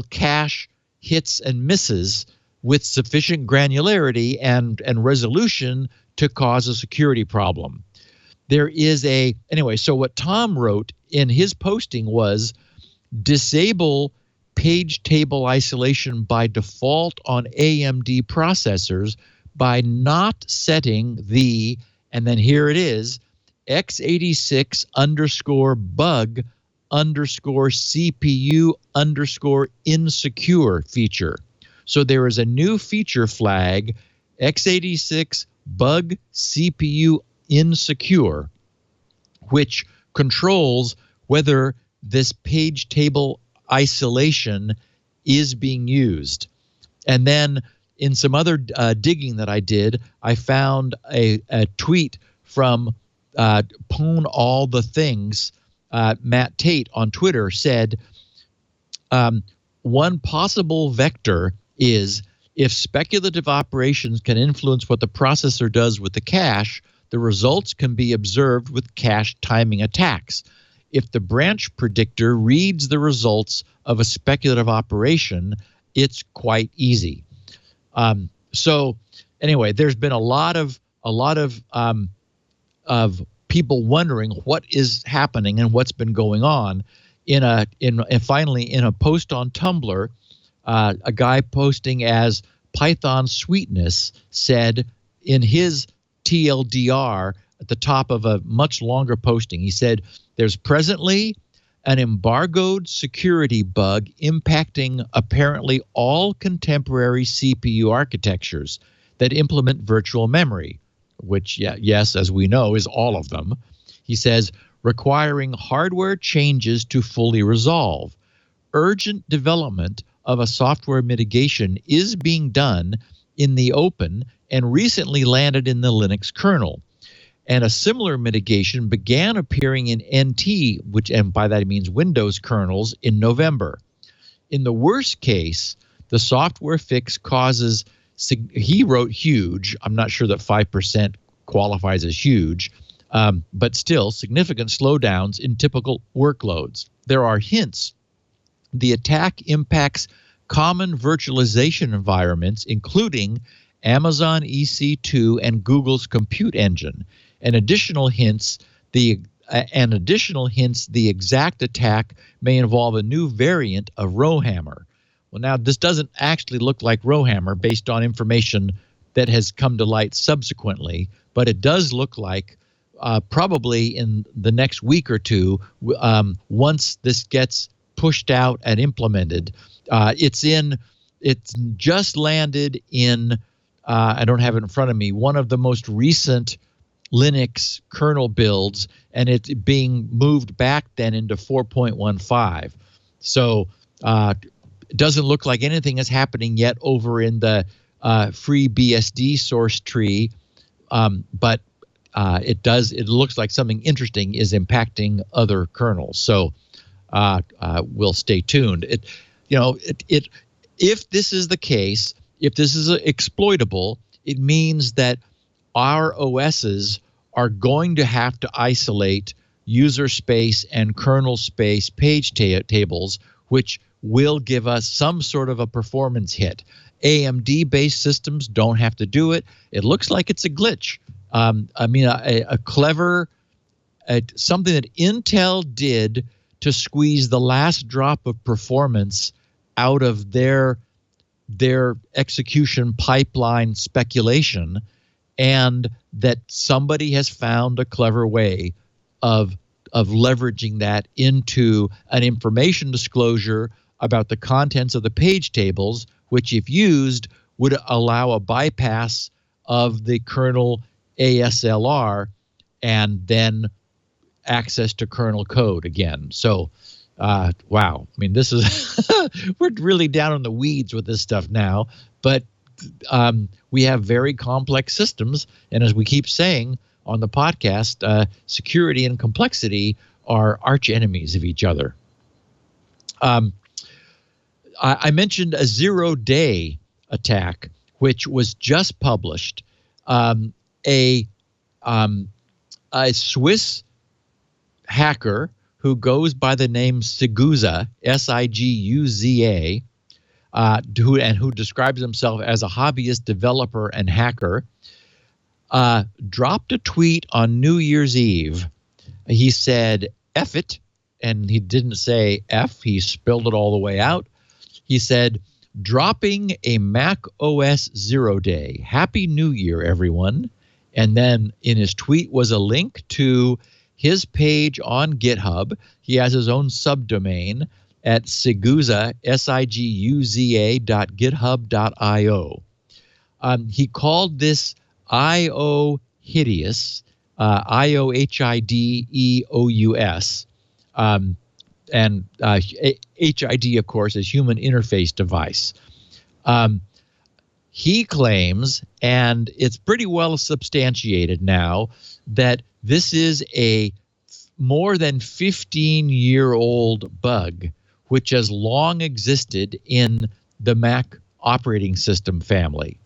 cache hits and misses with sufficient granularity and resolution to cause a security problem. There is anyway, so what Tom wrote in his posting was disable page table isolation by default on AMD processors by not setting the, and then here it is, x86_bug_CPU_insecure feature. So there is a new feature flag, x86 bug CPU insecure, which controls whether this page table isolation is being used. And then in some other digging that I did, I found a tweet from Pwn All the Things. Matt Tate on Twitter said, one possible vector is if speculative operations can influence what the processor does with the cache, the results can be observed with cache timing attacks. If the branch predictor reads the results of a speculative operation, it's quite easy. So anyway, there's been a lot of people wondering what is happening and what's been going on. And finally, in a post on Tumblr, a guy posting as Python Sweetness said in his TLDR at the top of a much longer posting, he said, there's presently an embargoed security bug impacting apparently all contemporary CPU architectures that implement virtual memory, which, yes, as we know, is all of them. He says, requiring hardware changes to fully resolve. Urgent development of a software mitigation is being done in the open and recently landed in the Linux kernel. And a similar mitigation began appearing in NT, and by that it means Windows kernels, in November. In the worst case, the software fix causes, he wrote huge, I'm not sure that 5% qualifies as huge, but still significant slowdowns in typical workloads. There are hints. The attack impacts common virtualization environments, including Amazon EC2 and Google's compute engine, and additional hints the exact attack may involve a new variant of Rowhammer. Well, now this doesn't actually look like Rowhammer based on information that has come to light subsequently, but it does look like probably in the next week or two, once this gets pushed out and implemented, it's just landed in, I don't have it in front of me, one of the most recent Linux kernel builds, and it's being moved back then into 4.15. So it doesn't look like anything is happening yet over in the FreeBSD source tree, but it looks like something interesting is impacting other kernels. So we'll stay tuned. If this is the case, if this is exploitable, it means that our OSs are going to have to isolate user space and kernel space page tables, which will give us some sort of a performance hit. AMD-based systems don't have to do it. It looks like it's a glitch. A clever, something that Intel did to squeeze the last drop of performance out of their execution pipeline speculation, and that somebody has found a clever way of leveraging that into an information disclosure about the contents of the page tables, which if used would allow a bypass of the kernel ASLR and then access to kernel code again. So wow, I mean, this is we're really down in the weeds with this stuff now, but we have very complex systems, and as we keep saying on the podcast, security and complexity are arch enemies of each other. I mentioned a 0-day attack, which was just published. A Swiss hacker who goes by the name Siguza, Siguza, who describes himself as a hobbyist developer and hacker, dropped a tweet on New Year's Eve. He said, F it, and he didn't say F, he spelled it all the way out. He said, dropping a macOS 0-day. Happy New Year, everyone. And then in his tweet was a link to his page on GitHub. He has his own subdomain at Siguza, Siguza.github.io. He called this IO hideous, IOHIDEOUS. And HID, of course, is human interface device. He claims, and it's pretty well substantiated now, that this is a more than 15-year-old bug, which has long existed in the Mac operating system family.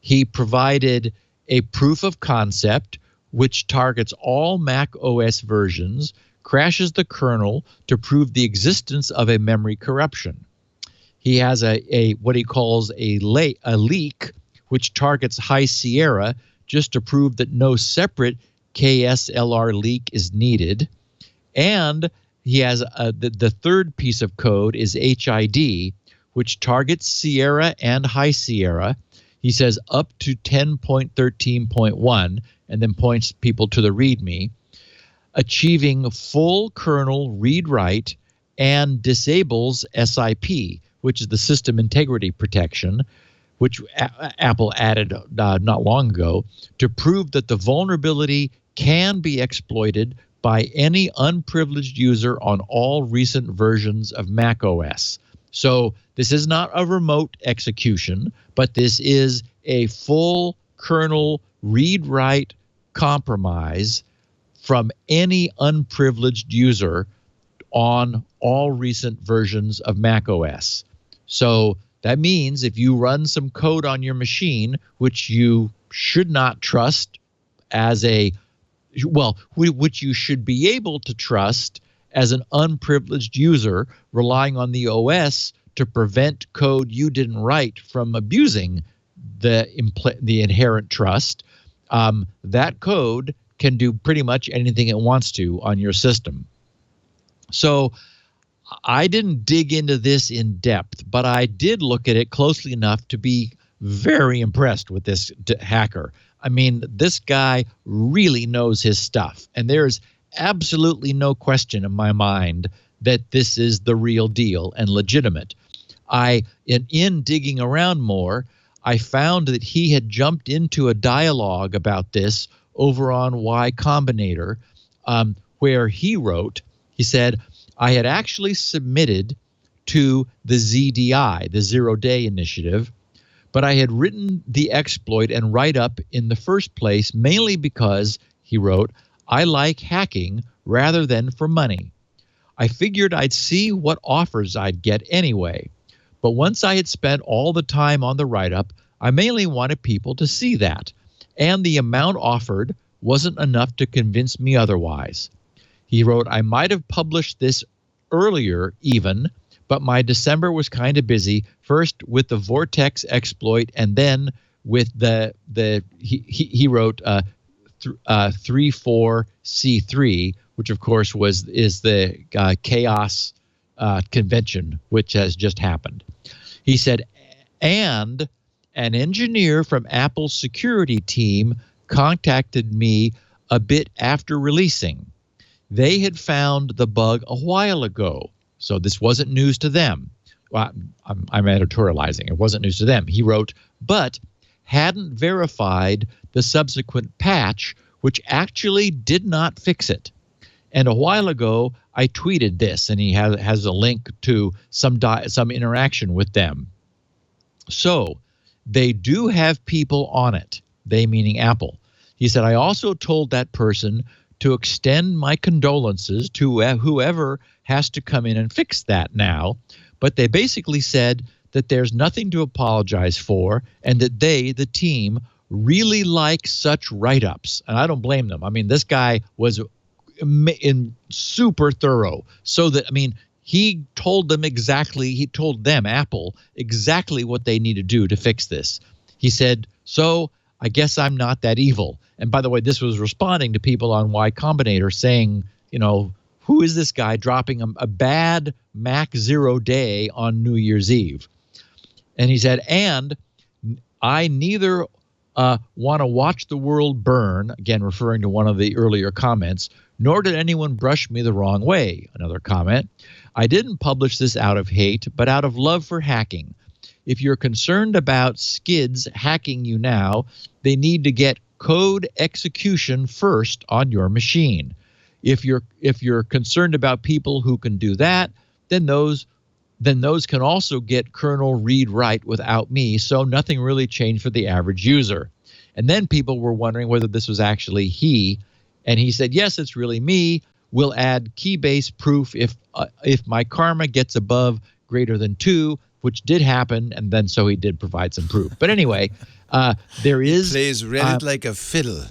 He provided a proof of concept, which targets all Mac OS versions, crashes the kernel to prove the existence of a memory corruption. He has a what he calls a leak, which targets High Sierra just to prove that no separate KSLR leak is needed. And he has the third piece of code is HID, which targets Sierra and High Sierra. He says up to 10.13.1, and then points people to the README, achieving full kernel read-write and disables SIP, which is the system integrity protection, which Apple added not long ago, to prove that the vulnerability can be exploited by any unprivileged user on all recent versions of macOS. So this is not a remote execution, but this is a full kernel read-write compromise from any unprivileged user on all recent versions of macOS. So that means if you run some code on your machine, which you should not trust as which you should be able to trust as an unprivileged user relying on the OS to prevent code you didn't write from abusing the inherent trust, that code can do pretty much anything it wants to on your system. So I didn't dig into this in depth, but I did look at it closely enough to be very impressed with this hacker. I mean, this guy really knows his stuff, and there's absolutely no question in my mind that this is the real deal and legitimate. In digging around more, I found that he had jumped into a dialogue about this over on Y Combinator, where he said, I had actually submitted to the ZDI, the Zero Day Initiative, but I had written the exploit and write-up in the first place mainly because, he wrote, I like hacking rather than for money. I figured I'd see what offers I'd get anyway, but once I had spent all the time on the write-up, I mainly wanted people to see that, and the amount offered wasn't enough to convince me otherwise. He wrote, I might have published this earlier even, but my December was kind of busy, first with the Vortex exploit and then with he wrote 34C3, which of course is the chaos convention, which has just happened. He said, and an engineer from Apple's security team contacted me a bit after releasing. They had found the bug a while ago, so this wasn't news to them. Well, I'm editorializing. It wasn't news to them. He wrote, but hadn't verified the subsequent patch, which actually did not fix it. And a while ago, I tweeted this, and he has a link to some interaction with them. So they do have people on it, they meaning Apple. He said, I also told that person to extend my condolences to whoever has to come in and fix that now. But they basically said that there's nothing to apologize for and that they, the team, really like such write-ups. And I don't blame them. I mean, this guy was super thorough. So that, I mean, he told them, Apple, exactly what they need to do to fix this. He said, so I guess I'm not that evil. And by the way, this was responding to people on Y Combinator saying, you know, who is this guy dropping a bad Mac 0 day on New Year's Eve? And he said, and I neither want to watch the world burn, again, referring to one of the earlier comments, nor did anyone brush me the wrong way, another comment. I didn't publish this out of hate, but out of love for hacking. If you're concerned about skids hacking you now, they need to get code execution first on your machine. If you're concerned about people who can do that, then those can also get kernel read write without me, so nothing really changed for the average user. And then people were wondering whether this was actually he, and he said, yes, it's really me. We'll add key-based proof if my karma gets above greater than 2, which did happen, and then so he did provide some proof. But anyway, there is... Plays Reddit like a fiddle.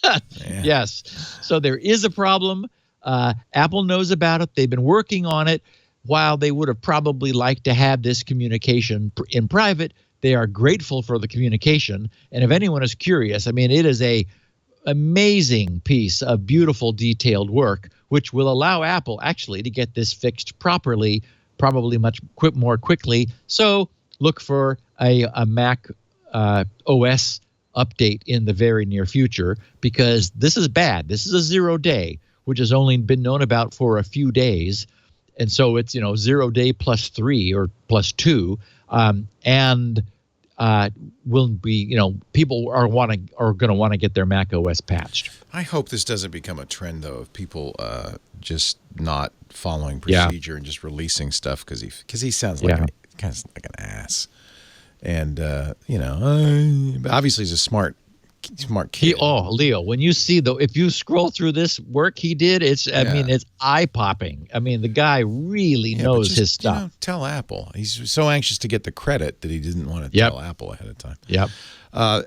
Yeah. Yes. So there is a problem. Apple knows about it. They've been working on it. While they would have probably liked to have this communication in private, they are grateful for the communication. And if anyone is curious, I mean, it is a amazing piece of beautiful, detailed work, which will allow Apple actually to get this fixed properly, probably much more quickly. So look for a Mac OS update in the very near future, because this is bad. This is a 0 day, which has only been known about for a few days. And so it's, 0 day plus 3 or plus 2. And will be, people are going to want to get their Mac OS patched. I hope this doesn't become a trend, though, of people just not following procedure and just releasing stuff because he sounds like kind of like an ass. And obviously he's a smart kid. Leo, when you see if you scroll through this work he did, it's eye popping. I mean, the guy really knows his stuff. Tell Apple. He's so anxious to get the credit that he didn't want to tell Apple ahead of time. Yep.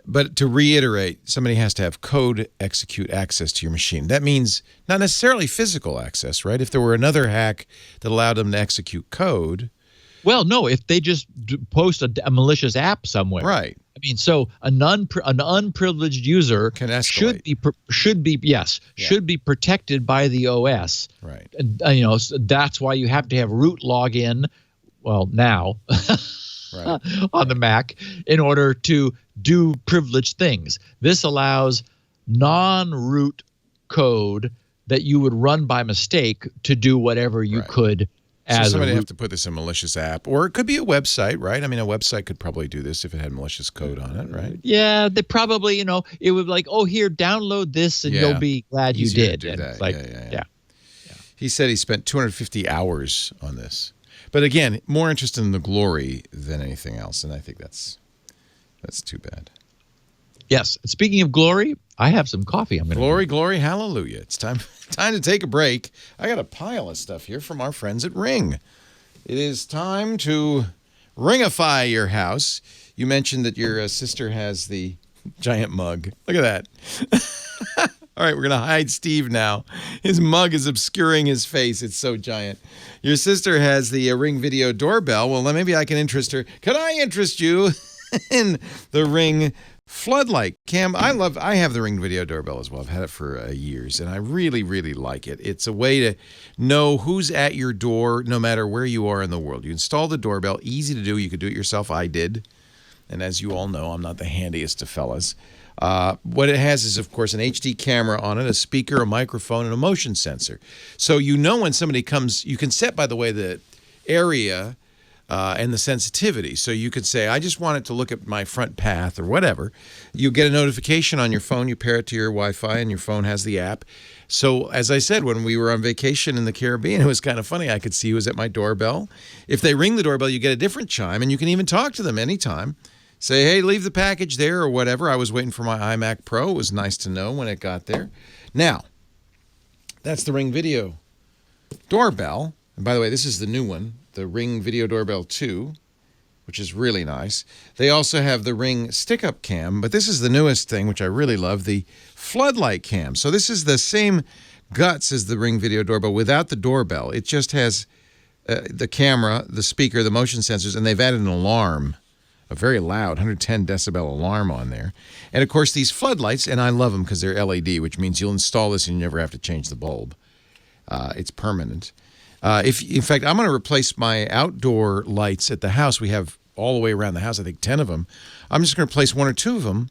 But to reiterate, somebody has to have code execute access to your machine. That means not necessarily physical access, right? If there were another hack that allowed them to execute code. Well, no, if they just post a malicious app somewhere. Right. I mean, so an unprivileged user Can escalate. should be protected by the OS. Right. And, so that's why you have to have root login. Well, now on the Mac in order to do privileged things. This allows non-root code that you would run by mistake to do whatever you could. So somebody have to put this in a malicious app, or it could be a website, right? I mean, a website could probably do this if it had malicious code on it, right? Yeah, they probably, it would be like, oh, here, download this, and you'll be glad you did. To do that. Like, yeah. He said he spent 250 hours on this, but again, more interested in the glory than anything else, and I think that's too bad. Yes. Speaking of glory, I have some coffee. Glory, hallelujah! It's time to take a break. I got a pile of stuff here from our friends at Ring. It is time to ringify your house. You mentioned that your sister has the giant mug. Look at that. All right, we're going to hide Steve now. His mug is obscuring his face. It's so giant. Your sister has the Ring video doorbell. Well, then maybe I can interest her. Can I interest you in the Ring floodlight cam? I have the Ring video doorbell as well. I've had it for years, and I really, really like it. It's a way to know who's at your door no matter where you are in the world. You install the doorbell, easy to do. You could do it yourself. I did. And as you all know, I'm not the handiest of fellas. What it has is, of course, an HD camera on it, a speaker, a microphone, and a motion sensor. So you know when somebody comes, you can set, by the way, the area and the sensitivity. So you could say, I just want it to look at my front path or whatever. You get a notification on your phone. You pair it to your Wi-Fi, and your phone has the app. So as I said, when we were on vacation in the Caribbean, it was kind of funny. I could see who was at my doorbell. If they ring the doorbell, you get a different chime, and you can even talk to them anytime. Say, hey, leave the package there or whatever. I was waiting for my iMac Pro. It was nice to know when it got there. Now, that's the Ring Video Doorbell. And by the way, this is the new one, the Ring Video Doorbell 2, which is really nice. They also have the Ring Stick-Up Cam, but this is the newest thing, which I really love, the Floodlight Cam. So this is the same guts as the Ring Video Doorbell without the doorbell. It just has the camera, the speaker, the motion sensors, and they've added an alarm. A very loud 110 decibel alarm on there. And, of course, these floodlights, and I love them because they're LED, which means you'll install this and you never have to change the bulb. It's permanent. In fact, I'm going to replace my outdoor lights at the house. We have all the way around the house, I think 10 of them. I'm just going to replace 1 or 2 of them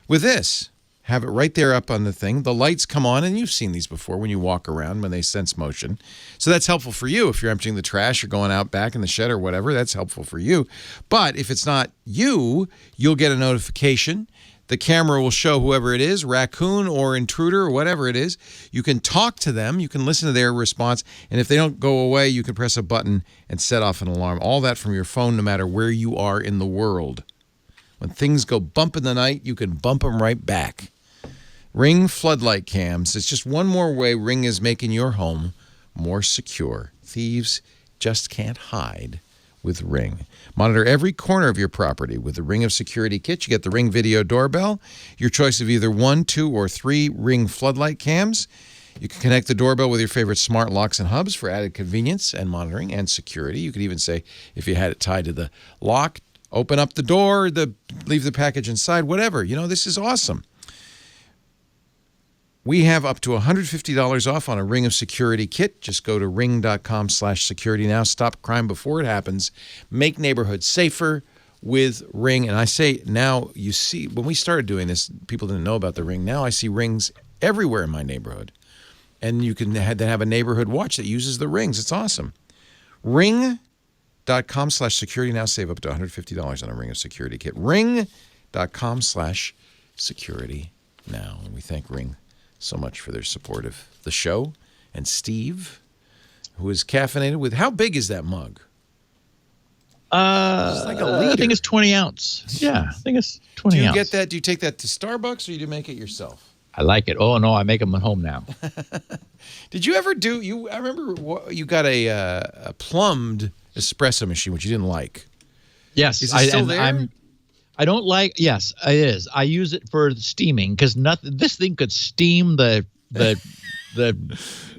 with this. Have it right there up on the thing. The lights come on, and you've seen these before when you walk around when they sense motion. So that's helpful for you. If you're emptying the trash or going out back in the shed or whatever, that's helpful for you. But if it's not you, you'll get a notification. The camera will show whoever it is, raccoon or intruder or whatever it is. You can talk to them. You can listen to their response. And if they don't go away, you can press a button and set off an alarm. All that from your phone, no matter where you are in the world. When things go bump in the night, you can bump them right back. Ring Floodlight Cams. It's just one more way Ring is making your home more secure. Thieves just can't hide with Ring. Monitor every corner of your property with the Ring of Security Kit. You get the Ring Video Doorbell, your choice of either 1, 2, or 3 Ring Floodlight Cams. You can connect the doorbell with your favorite smart locks and hubs for added convenience and monitoring and security. You could even say, if you had it tied to the lock, open up the door, leave the package inside, whatever. This is awesome. We have up to $150 off on a Ring of Security Kit. Just go to ring.com/security now. Stop crime before it happens. Make neighborhoods safer with Ring. And I say now, you see, when we started doing this, people didn't know about the Ring. Now I see rings everywhere in my neighborhood. And you can have a neighborhood watch that uses the rings. It's awesome. Ring.com/security now. Save up to $150 on a Ring of Security Kit. Ring.com/security now. And we thank Ring so much for their support of the show. And Steve, who is caffeinated with, how big is that mug? It's like a liter. I think it's 20 ounce. Yeah, I think it's 20 ounce. Do you get that? Do you take that to Starbucks or do you make it yourself? I like it. Oh, no, I make them at home now. Did you ever do, I remember you got a plumbed espresso machine, which you didn't like. Yes. Is it still there? I don't like. Yes, it is. I use it for steaming because this thing could steam the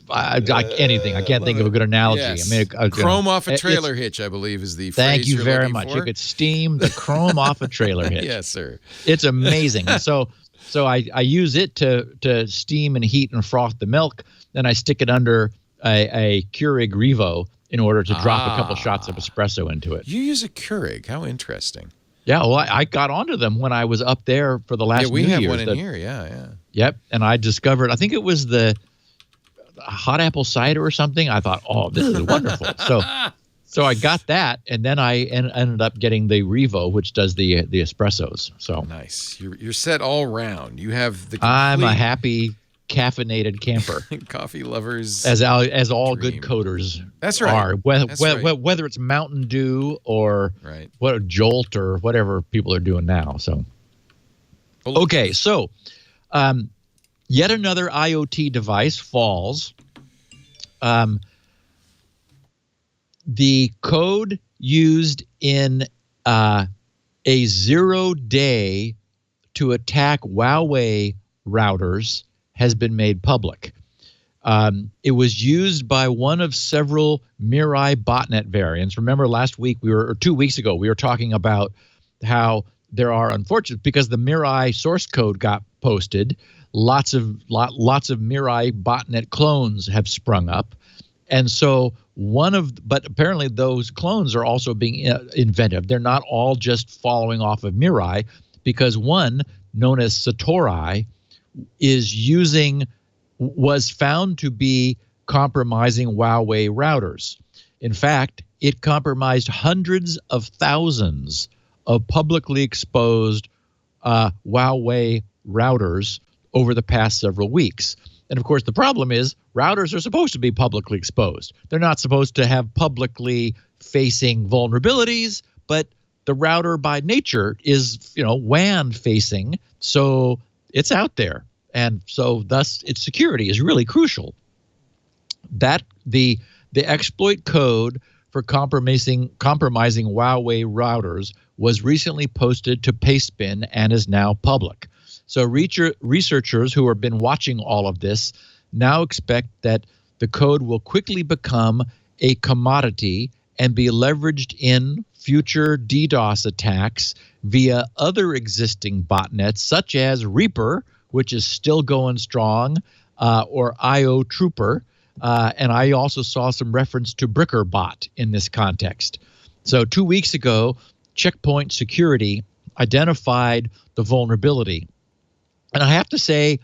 anything. I can't think of a good analogy. Yes. I mean, chrome off a trailer hitch, I believe, is the phrase thank you you're very looking much. for. You could steam the chrome off a trailer hitch. Yes, sir. It's amazing. And so I use it to steam and heat and froth the milk. Then I stick it under a Keurig Revo in order to drop a couple shots of espresso into it. You use a Keurig. How interesting. Yeah, well, I got onto them when I was up there for the last New Year's. Yeah, we have one in here. Yeah. Yep, and I discovered, I think it was the hot apple cider or something. I thought, oh, this is wonderful. So I got that, and then I ended up getting the Revo, which does the espressos. So nice. You're set all round. You have the. I'm a happy caffeinated camper. Coffee lovers, as all dream. Good coders. That's right. Are whether it's Mountain Dew or what Jolt or whatever people are doing now. So okay, so yet another IoT device falls. The code used in a 0-day to attack Huawei routers has been made public. It was used by one of several Mirai botnet variants. Remember last week or 2 weeks ago, we were talking about how there are, unfortunately, because the Mirai source code got posted, lots of Mirai botnet clones have sprung up. And so but apparently those clones are also being inventive. They're not all just following off of Mirai, because one known as Satori was found to be compromising Huawei routers. In fact, it compromised hundreds of thousands of publicly exposed Huawei routers over the past several weeks. And of course, the problem is routers are supposed to be publicly exposed. They're not supposed to have publicly facing vulnerabilities, but the router by nature is, WAN facing, so it's out there. And so thus its security is really crucial. That the exploit code for compromising Huawei routers was recently posted to Pastebin and is now public. So researchers who have been watching all of this now expect that the code will quickly become a commodity and be leveraged in future DDoS attacks via other existing botnets such as Reaper, which is still going strong, or IO Trooper. And I also saw some reference to BrickerBot in this context. So 2 weeks ago, Checkpoint Security identified the vulnerability. And I have to say,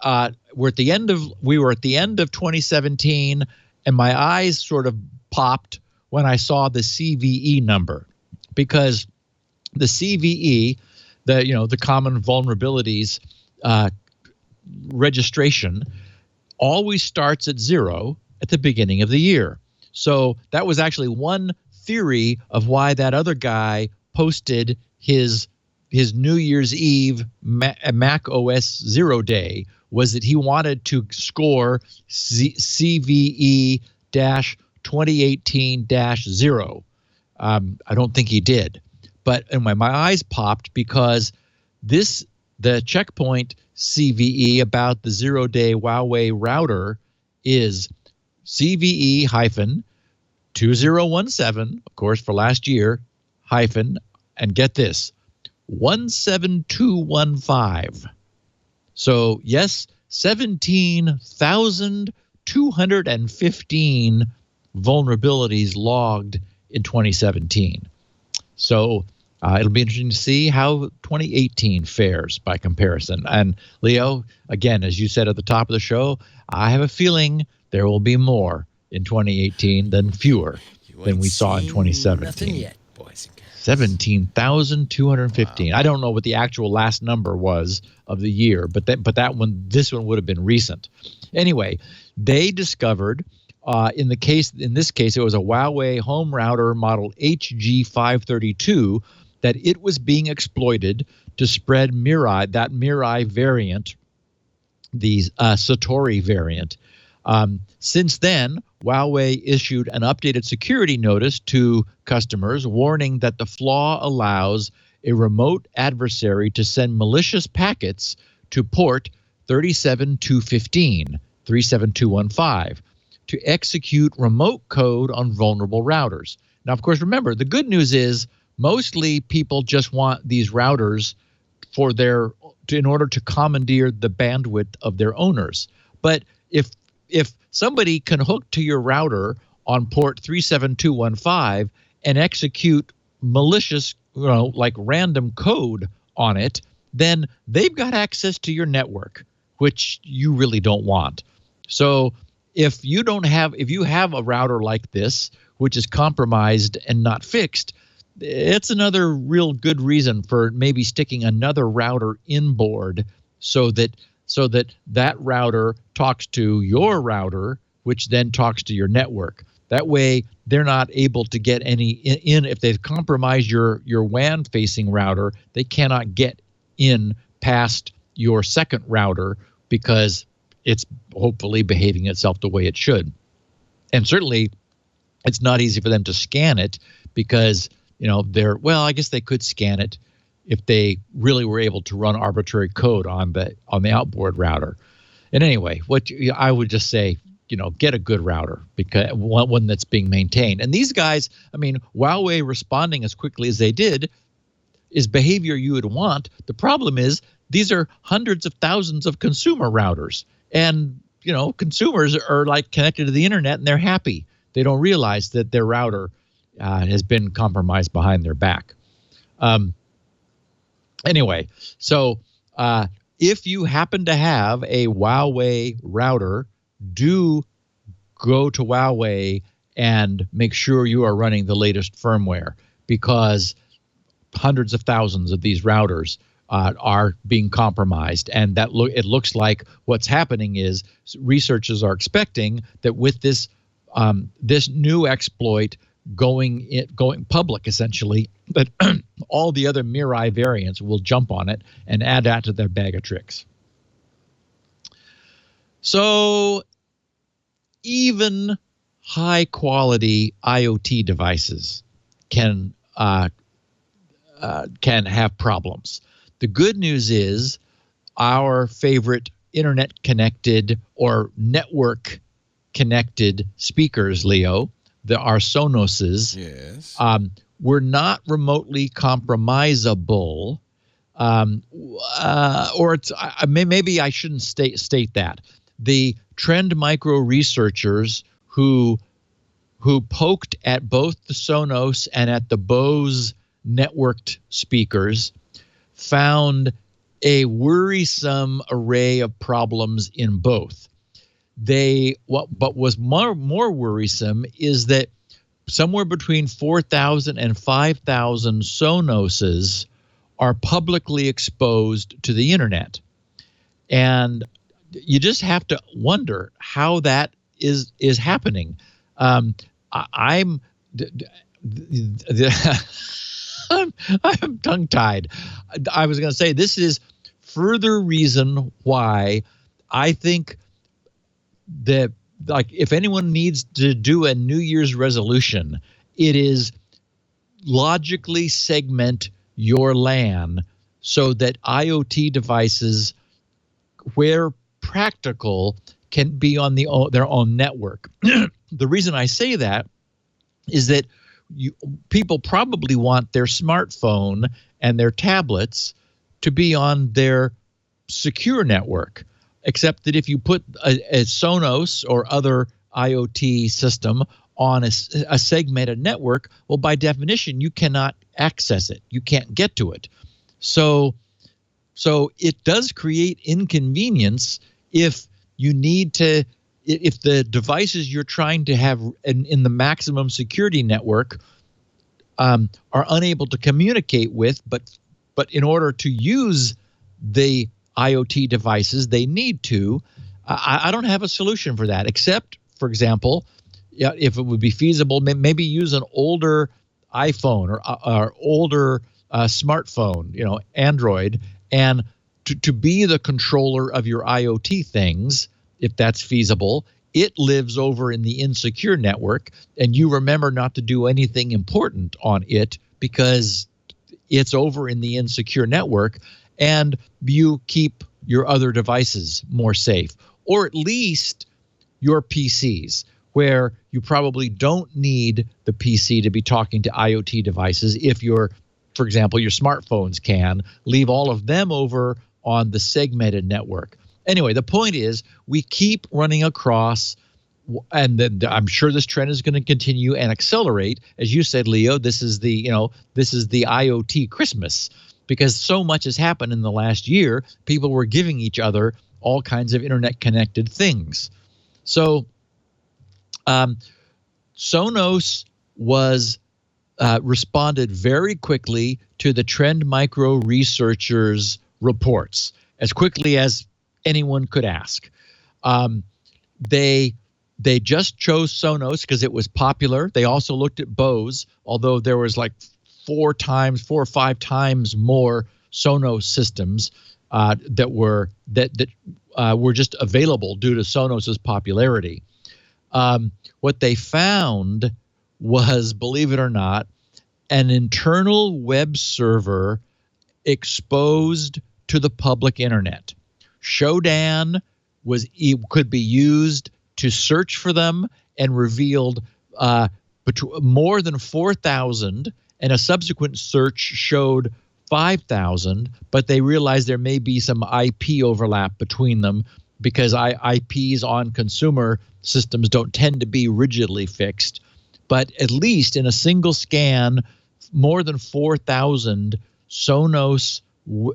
we were at the end of 2017, and my eyes sort of popped when I saw the CVE number, because the CVE, the common vulnerabilities registration, always starts at 0 at the beginning of the year. So that was actually one theory of why that other guy posted his New Year's Eve macOS 0 day, was that he wanted to score CVE-2018-0. I don't think he did. But anyway, my eyes popped because the Checkpoint CVE about the 0-day Huawei router is CVE-2017, of course, for last year, hyphen, and get this, 17215. So yes, 17,215 vulnerabilities logged in 2017. So it'll be interesting to see how 2018 fares by comparison. And Leo, again, as you said at the top of the show, I have a feeling there will be more in 2018 than fewer than we saw in 2017. Nothing yet, boys and girls. 17,215. Wow. I don't know what the actual last number was of the year, but this one would have been recent. Anyway, they discovered in this case it was a Huawei home router model HG532 that it was being exploited to spread Mirai, that Mirai variant, the Satori variant. Since then, Huawei issued an updated security notice to customers warning that the flaw allows a remote adversary to send malicious packets to port 37215, 37215 to execute remote code on vulnerable routers. Now, of course, remember, the good news is mostly people just want these routers in order to commandeer the bandwidth of their owners. But if somebody can hook to your router on port 37215 and execute malicious, like random code on it, then they've got access to your network, which you really don't want. So if you have a router like this, which is compromised and not fixed, it's another real good reason for maybe sticking another router inboard so that router talks to your router, which then talks to your network. That way, they're not able to get any in. If they've compromised your WAN-facing router, they cannot get in past your second router because it's hopefully behaving itself the way it should. And certainly, it's not easy for them to scan it because I guess they could scan it if they really were able to run arbitrary code on the outboard router. And anyway, I would just say, get a good router, because one that's being maintained. And these guys, Huawei responding as quickly as they did is behavior you would want. The problem is these are hundreds of thousands of consumer routers, and consumers are like connected to the internet and they're happy. They don't realize that their router has been compromised behind their back. Anyway, so if you happen to have a Huawei router, do go to Huawei and make sure you are running the latest firmware, because hundreds of thousands of these routers are being compromised. And it looks like what's happening is researchers are expecting that with this new exploit going public, essentially, that all the other Mirai variants will jump on it and add that to their bag of tricks. So even high quality IoT devices can have problems. The good news is our favorite internet connected or network connected speakers, Leo, our Sonoses, yes, were not remotely compromisable, or it's maybe I shouldn't state that. The Trend Micro researchers who poked at both the Sonos and at the Bose networked speakers found a worrisome array of problems in both. What was more worrisome is that somewhere between 4,000 and 5,000 Sonoses are publicly exposed to the internet. And you just have to wonder how that is happening. I'm tongue-tied. I was going to say this is further reason why I think that, like, if anyone needs to do a New Year's resolution, it is logically segment your LAN so that IoT devices, where practical, can be on their own network. The reason I say that is that people probably want their smartphone and their tablets to be on their secure network, except that if you put a Sonos or other IoT system on a segmented network, well, by definition, you cannot access it. You can't get to it. So it does create inconvenience if the devices you're trying to have in the maximum security network are unable to communicate with, but in order to use the IoT devices, they need to. I don't have a solution for that, except, for example, if it would be feasible, maybe use an older iPhone or older smartphone, Android, and to be the controller of your IoT things, if that's feasible. It lives over in the insecure network, and you remember not to do anything important on it because it's over in the insecure network, and you keep your other devices more safe. or at least your PCs, where you probably don't need the PC to be talking to IoT devices. If for example, your smartphones can leave all of them over on the segmented network. Anyway, the point is we keep running across, and then I'm sure this trend is going to continue and accelerate. As you said, Leo, this is the IoT Christmas, because so much has happened in the last year. People were giving each other all kinds of internet connected things. So Sonos responded very quickly to the Trend Micro researchers' reports, as quickly as anyone could ask. They just chose Sonos because it was popular. They also looked at Bose, although there was like 4 or 5 times more Sonos systems that were just available due to Sonos's popularity. What they found was, believe it or not, an internal web server exposed to the public internet. Shodan could be used to search for them, and revealed more than 4,000, and a subsequent search showed 5,000, but they realized there may be some IP overlap between them, because IPs on consumer systems don't tend to be rigidly fixed. But at least in a single scan, more than 4,000 Sonos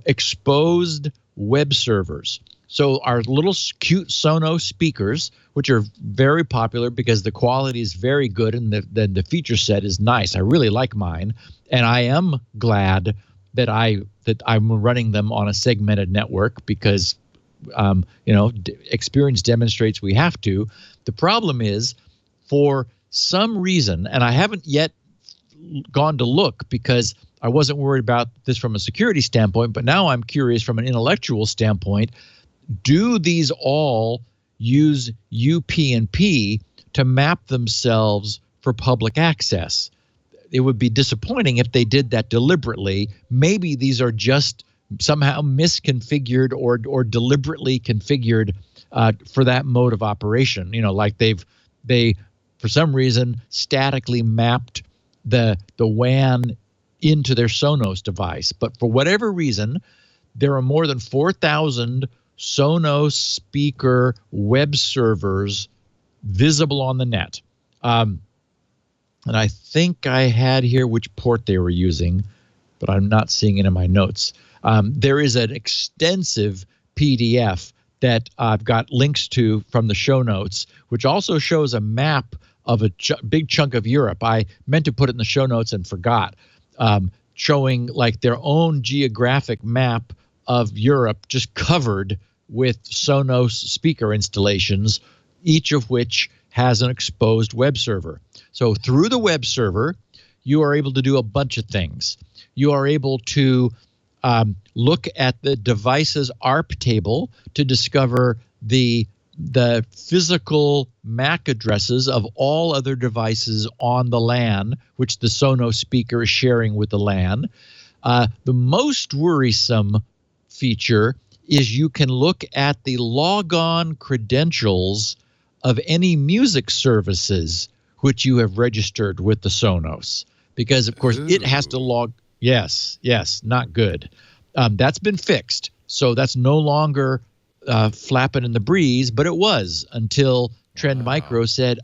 exposed web servers. So our little cute Sonos speakers, which are very popular because the quality is very good and the feature set is nice. I really like mine, and I am glad that I'm running them on a segmented network, because experience demonstrates we have to. The problem is, for some reason, and I haven't yet gone to look because I wasn't worried about this from a security standpoint, but now I'm curious from an intellectual standpoint. Do these all use UPnP to map themselves for public access? It would be disappointing if they did that deliberately. Maybe these are just somehow misconfigured or deliberately configured for that mode of operation. Like they for some reason statically mapped the WAN into their Sonos device. But for whatever reason, there are more than 4,000 Sonos speaker web servers visible on the net. And I think I had here which port they were using, but I'm not seeing it in my notes. There is an extensive PDF that I've got links to from the show notes, which also shows a map of a big chunk of Europe. I meant to put it in the show notes and forgot, showing like their own geographic map of Europe, just covered with Sonos speaker installations, each of which has an exposed web server. So through the web server, you are able to do a bunch of things. You are able to look at the device's ARP table to discover the physical MAC addresses of all other devices on the LAN, which the Sonos speaker is sharing with the LAN. The most worrisome feature is you can look at the logon credentials of any music services which you have registered with the Sonos, because of course it has to log. Yes, not good. That's been fixed, so that's no longer flapping in the breeze, but it was until Trend Micro said,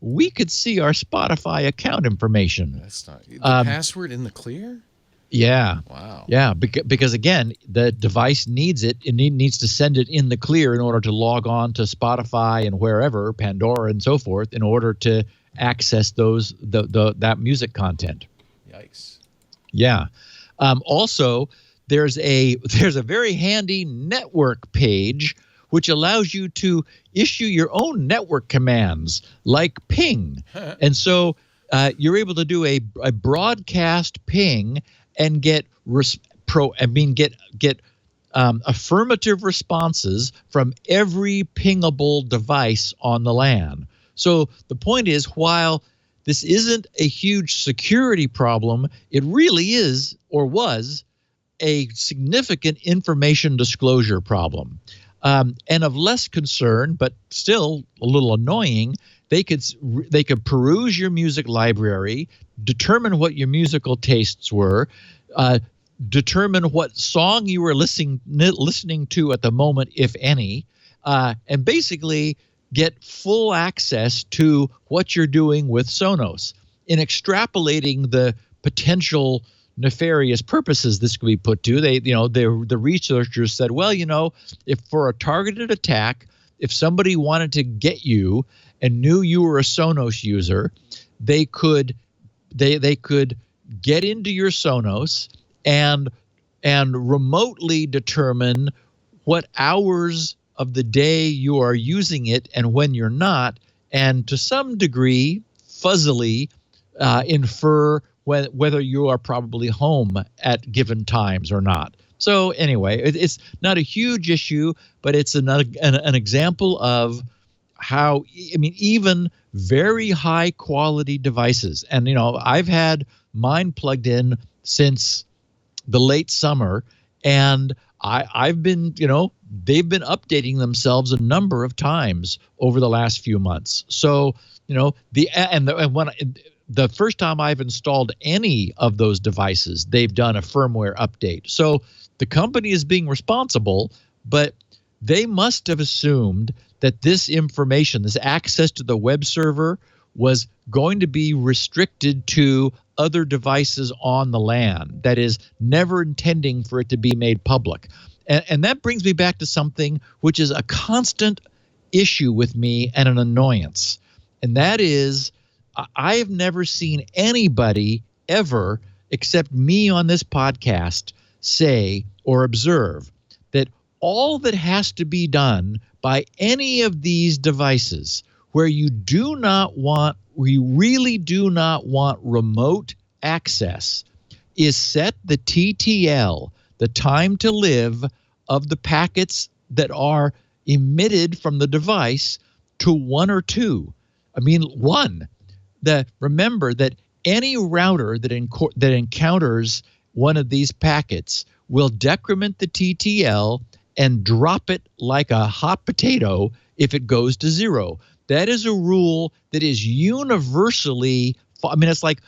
we could see our Spotify account information. That's not the password in the clear. Yeah. Wow. Yeah, because again, the device needs it. It needs to send it in the clear in order to log on to Spotify and wherever, Pandora and so forth, in order to access that music content. Yikes. Yeah. Also, there's a very handy network page which allows you to issue your own network commands like ping. And so you're able to do a broadcast ping and get affirmative responses from every pingable device on the LAN. So the point is, while this isn't a huge security problem, it really is, or was, a significant information disclosure problem. And of less concern, but still a little annoying, they could peruse your music library, determine what your musical tastes were, determine what song you were listening to at the moment, if any, and basically get full access to what you're doing with Sonos. In extrapolating the potential nefarious purposes this could be put to, the researchers said, well, if for a targeted attack, if somebody wanted to get you and knew you were a Sonos user, they could get into your Sonos and remotely determine what hours of the day you are using it and when you're not, and to some degree fuzzily infer whether you are probably home at given times or not. So anyway, it's not a huge issue, but it's an example of how, even very high quality devices, and I've had mine plugged in since the late summer, and I've been, they've been updating themselves a number of times over the last few months. So, the first time I've installed any of those devices, they've done a firmware update. So the company is being responsible, but they must have assumed that this information, this access to the web server, was going to be restricted to other devices on the LAN. That is, never intending for it to be made public. And that brings me back to something which is a constant issue with me and an annoyance. And that is, I have never seen anybody ever, except me on this podcast, say or observe that all that has to be done by any of these devices where you really do not want remote access is set the TTL, the time to live of the packets that are emitted from the device, to 1 or 2. 1. Remember that any router that encounters one of these packets will decrement the TTL and drop it like a hot potato if it goes to 0. That is a rule that is universally, it's like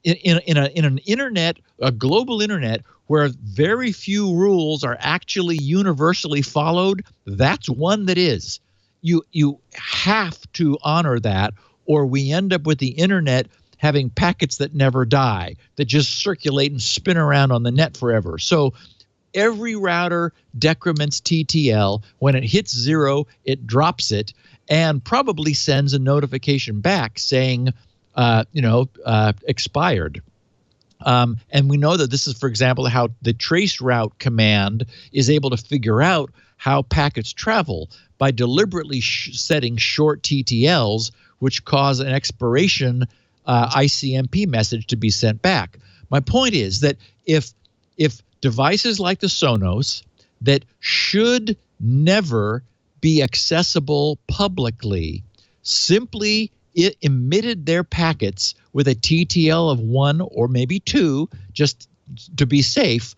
in an internet, a global internet, where very few rules are actually universally followed. That's one that is. You have to honor that, or we end up with the internet having packets that never die, that just circulate and spin around on the net forever. So every router decrements TTL. When it hits 0, it drops it and probably sends a notification back saying, expired. And we know that this is, for example, how the traceroute command is able to figure out how packets travel by deliberately setting short TTLs, which cause an expiration ICMP message to be sent back. My point is that if devices like the Sonos that should never be accessible publicly simply emitted their packets with a TTL of 1 or maybe 2, just to be safe,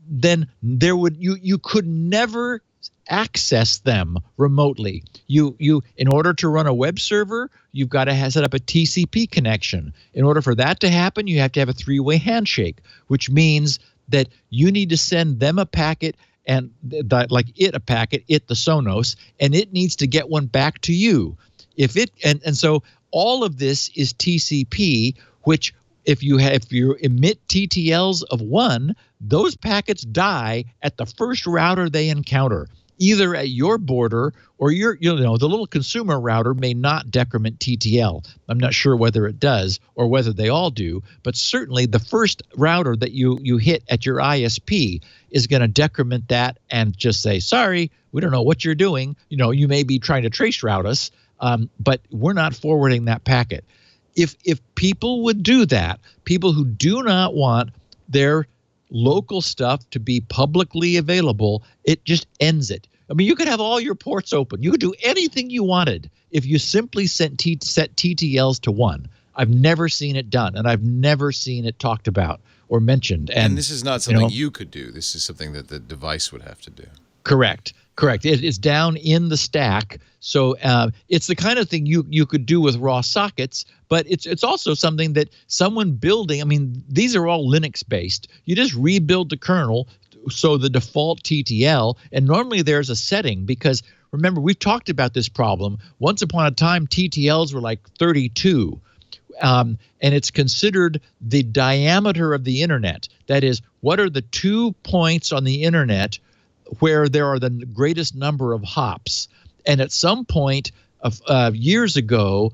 then you could never access them remotely. You in order to run a web server, you've got to set up a TCP connection. In order for that to happen, you have to have a 3-way handshake, which means that you need to send them a packet, and it, the Sonos, and it needs to get one back to you. So all of this is TCP, which if you emit TTLs of 1, those packets die at the first router they encounter, either at your border or the little consumer router may not decrement TTL. I'm not sure whether it does or whether they all do, but certainly the first router that you hit at your ISP is going to decrement that and just say, sorry, we don't know what you're doing. You may be trying to trace route us, but we're not forwarding that packet. If people would do that, people who do not want their local stuff to be publicly available, it just ends it. You could have all your ports open. You could do anything you wanted if you simply set TTLs to 1. I've never seen it done, and I've never seen it talked about or mentioned. And this is not something you could do. This is something that the device would have to do. Correct. It's down in the stack. So it's the kind of thing you could do with raw sockets, but it's also something that someone building, I mean, these are all Linux based. You just rebuild the kernel, so the default TTL, and normally there's a setting because remember, we've talked about this problem. Once upon a time, TTLs were like 32. And it's considered the diameter of the internet. That is, what are the 2 points on the internet where there are the greatest number of hops? And at some point of years ago,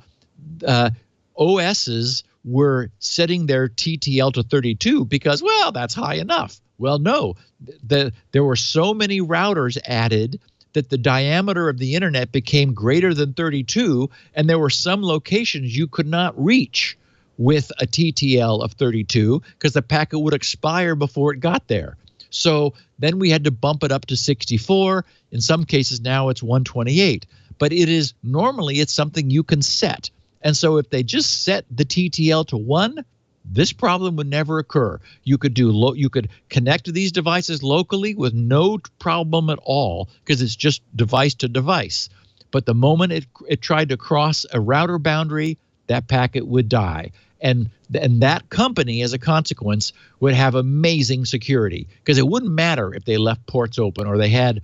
OSs were setting their TTL to 32 because, well, that's high enough. Well, no, there were so many routers added that the diameter of the internet became greater than 32, and there were some locations you could not reach with a TTL of 32 because the packet would expire before it got there. So then we had to bump it up to 64. In some cases now it's 128. But normally it's something you can set. And so if they just set the TTL to 1, this problem would never occur. You could you could connect to these devices locally with no problem at all because it's just device to device. But the moment it tried to cross a router boundary, that packet would die. And that company, as a consequence, would have amazing security because it wouldn't matter if they left ports open or they had,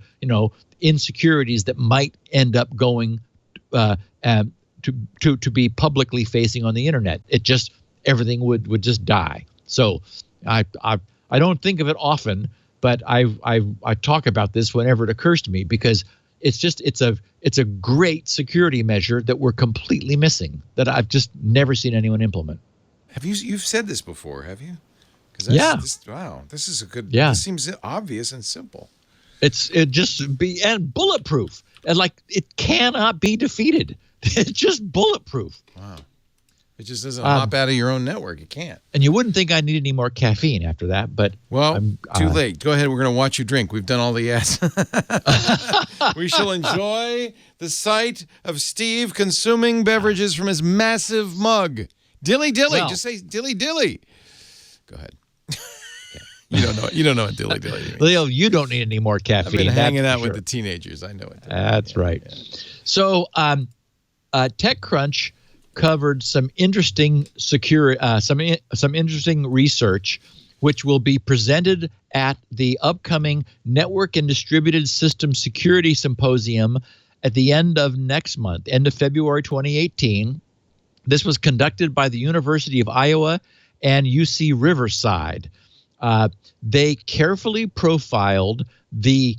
insecurities that might end up going to be publicly facing on the internet. Everything would just die. So I don't think of it often, but I talk about this whenever it occurs to me because it's a great security measure that we're completely missing that I've just never seen anyone implement. You've said this before, have you? Wow, this is a good. Yeah. This seems obvious and simple. And bulletproof, and it cannot be defeated. It's just bulletproof. Wow. It just doesn't hop out of your own network. It can't. And you wouldn't think I need any more caffeine after that, but too late. Go ahead. We're going to watch you drink. We've done all the ads. We shall enjoy the sight of Steve consuming beverages from his massive mug. Dilly dilly. Well, just say dilly dilly. Go ahead. You don't know what dilly dilly means. Leo, you don't need any more caffeine. I've been hanging out with the teenagers. I know it. That's right. Yeah. So, TechCrunch covered some interesting some interesting research, which will be presented at the upcoming Network and Distributed System Security Symposium at the end of next month, end of February 2018. This was conducted by the University of Iowa and UC Riverside. They carefully profiled the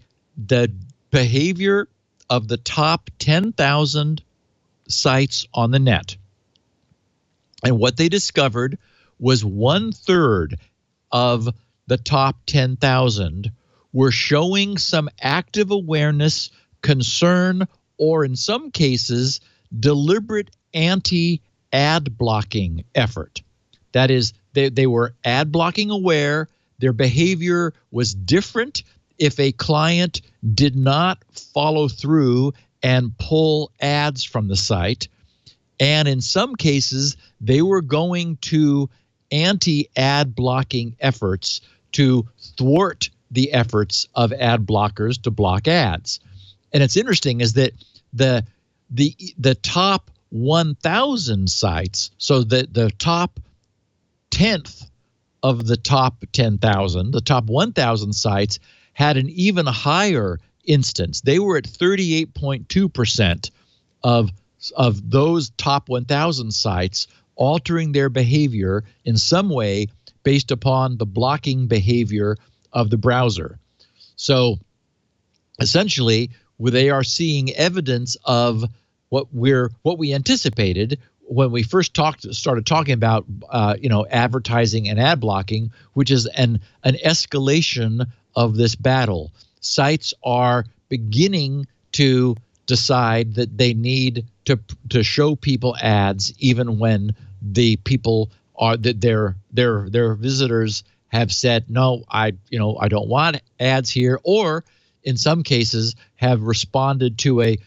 behavior of the top 10,000 sites on the net. And what they discovered was 1/3 of the top 10,000 were showing some active awareness, concern, or in some cases, deliberate anti-ad blocking effort. That is, they were ad blocking aware. Their behavior was different if a client did not follow through and pull ads from the site. And in some cases, they were going to anti-ad blocking efforts to thwart the efforts of ad blockers to block ads. And it's interesting is that the top 1,000 sites, so the top 10th of the top 10,000, the top 1,000 sites had an even higher instance. They were at 38.2% of those top 1,000 sites altering their behavior in some way based upon the blocking behavior of the browser. So essentially, they are seeing evidence of what we anticipated when we first started talking about advertising and ad blocking, which is an escalation of this battle. Sites are beginning to decide that they need to show people ads even when the people are that their visitors have said no, I don't want ads here, or in some cases have responded to a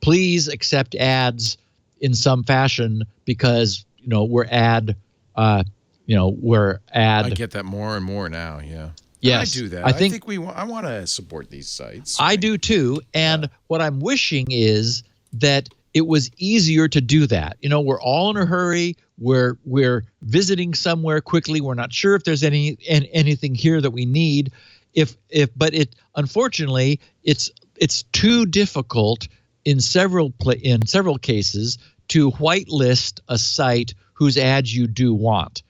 please accept ads in some fashion because we're ad. I get that more and more now. Yeah. I do that. I think I want to support these sites. I do too. And what I'm wishing is that it was easier to do that. We're all in a hurry. We're visiting somewhere quickly. We're not sure if there's anything here that we need. But unfortunately it's too difficult in several cases to whitelist a site whose ads you do want.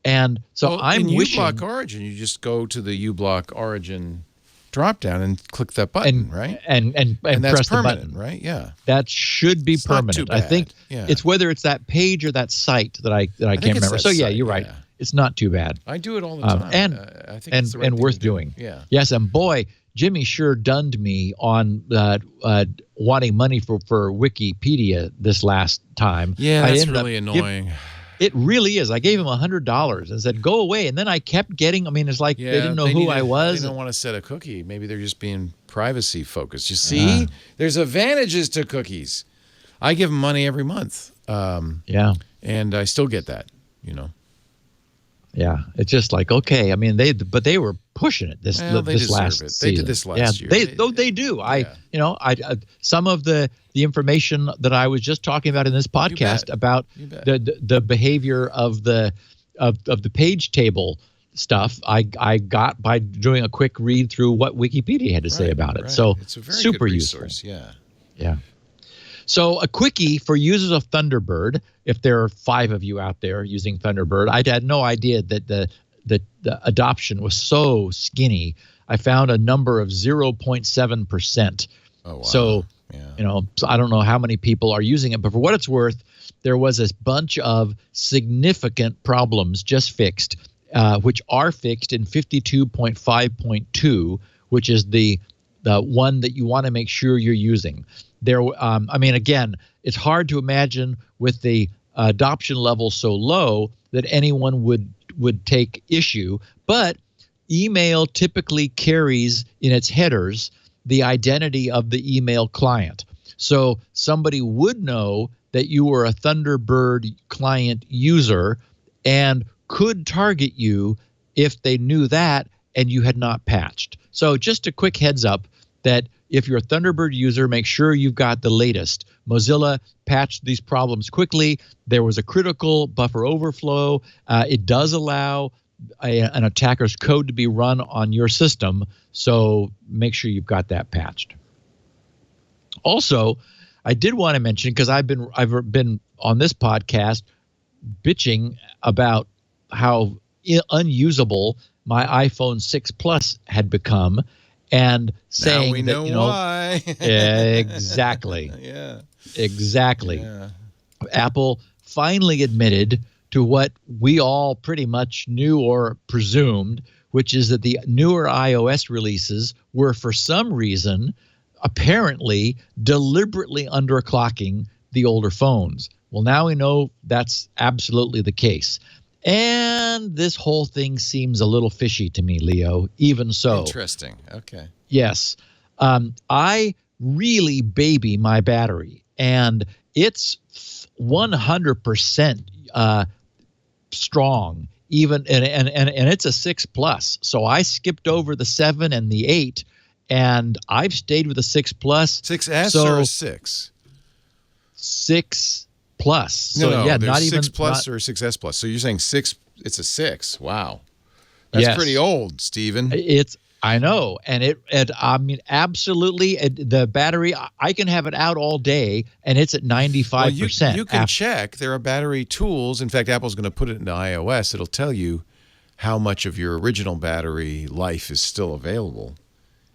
And so I'm wishing uBlock Origin, you just go to the uBlock Origin drop down and click that button, right? And that's press permanent, the button, right? Yeah. That should be permanent. I think it's whether it's that page or that site that I can't remember. So you're right. Yeah. It's not too bad. I do it all the time. I think it's the right thing worth to do. doing. Yeah. Yes, and boy, Jimmy sure dunned me on wanting money for Wikipedia this last time. Yeah, that's really annoying. It really is. I gave him $100 and said, go away. And then I kept getting, it's like they didn't know who I was. They don't want to set a cookie. Maybe they're just being privacy focused. You see, there's advantages to cookies. I give them money every month. And I still get that, Yeah, it's just like, okay. They were pushing it this last season. They did this last year. They do. Yeah. Some of the information that I was just talking about in this podcast about the behavior of the page table stuff, I got by doing a quick read through what Wikipedia had to say about it. So it's a very super good resource. useful. Yeah. So a quickie for users of Thunderbird, if there are 5 of you out there using Thunderbird, I had no idea that the adoption was so skinny. I found a number of 0.7%. Oh, wow. So, so I don't know how many people are using it, but for what it's worth, there was a bunch of significant problems just fixed, which are fixed in 52.5.2, which is the one that you want to make sure you're using. There, again, it's hard to imagine with the adoption level so low that anyone would take issue. But email typically carries in its headers the identity of the email client. So somebody would know that you were a Thunderbird client user and could target you if they knew that and you had not patched. So just a quick heads up that if you're a Thunderbird user, make sure you've got the latest. Mozilla patched these problems quickly. There was a critical buffer overflow. It does allow an attacker's code to be run on your system, so make sure you've got that patched. Also, I did want to mention, because I've been on this podcast bitching about how unusable my iPhone 6 Plus had become, and saying now we know why. Exactly. Yeah. Exactly. Yeah. Apple finally admitted to what we all pretty much knew or presumed, which is that the newer iOS releases were, for some reason, apparently deliberately underclocking the older phones. Well, now we know that's absolutely the case. And this whole thing seems a little fishy to me, Leo, even so. Interesting. Okay. Yes. I really baby my battery, and it's 100% strong, even and it's a 6 Plus. So I skipped over the 7 and the 8, and I've stayed with the 6 Plus. 6S or 6? 6 Plus. So no, yeah, there's not even 6 Plus or 6S Plus. So you're saying 6? It's a 6. Wow, that's pretty old, Stephen. I know, and absolutely, the battery, I can have it out all day, and it's at 95%. Well, you can check. There are battery tools. In fact, Apple's going to put it into iOS. It'll tell you how much of your original battery life is still available.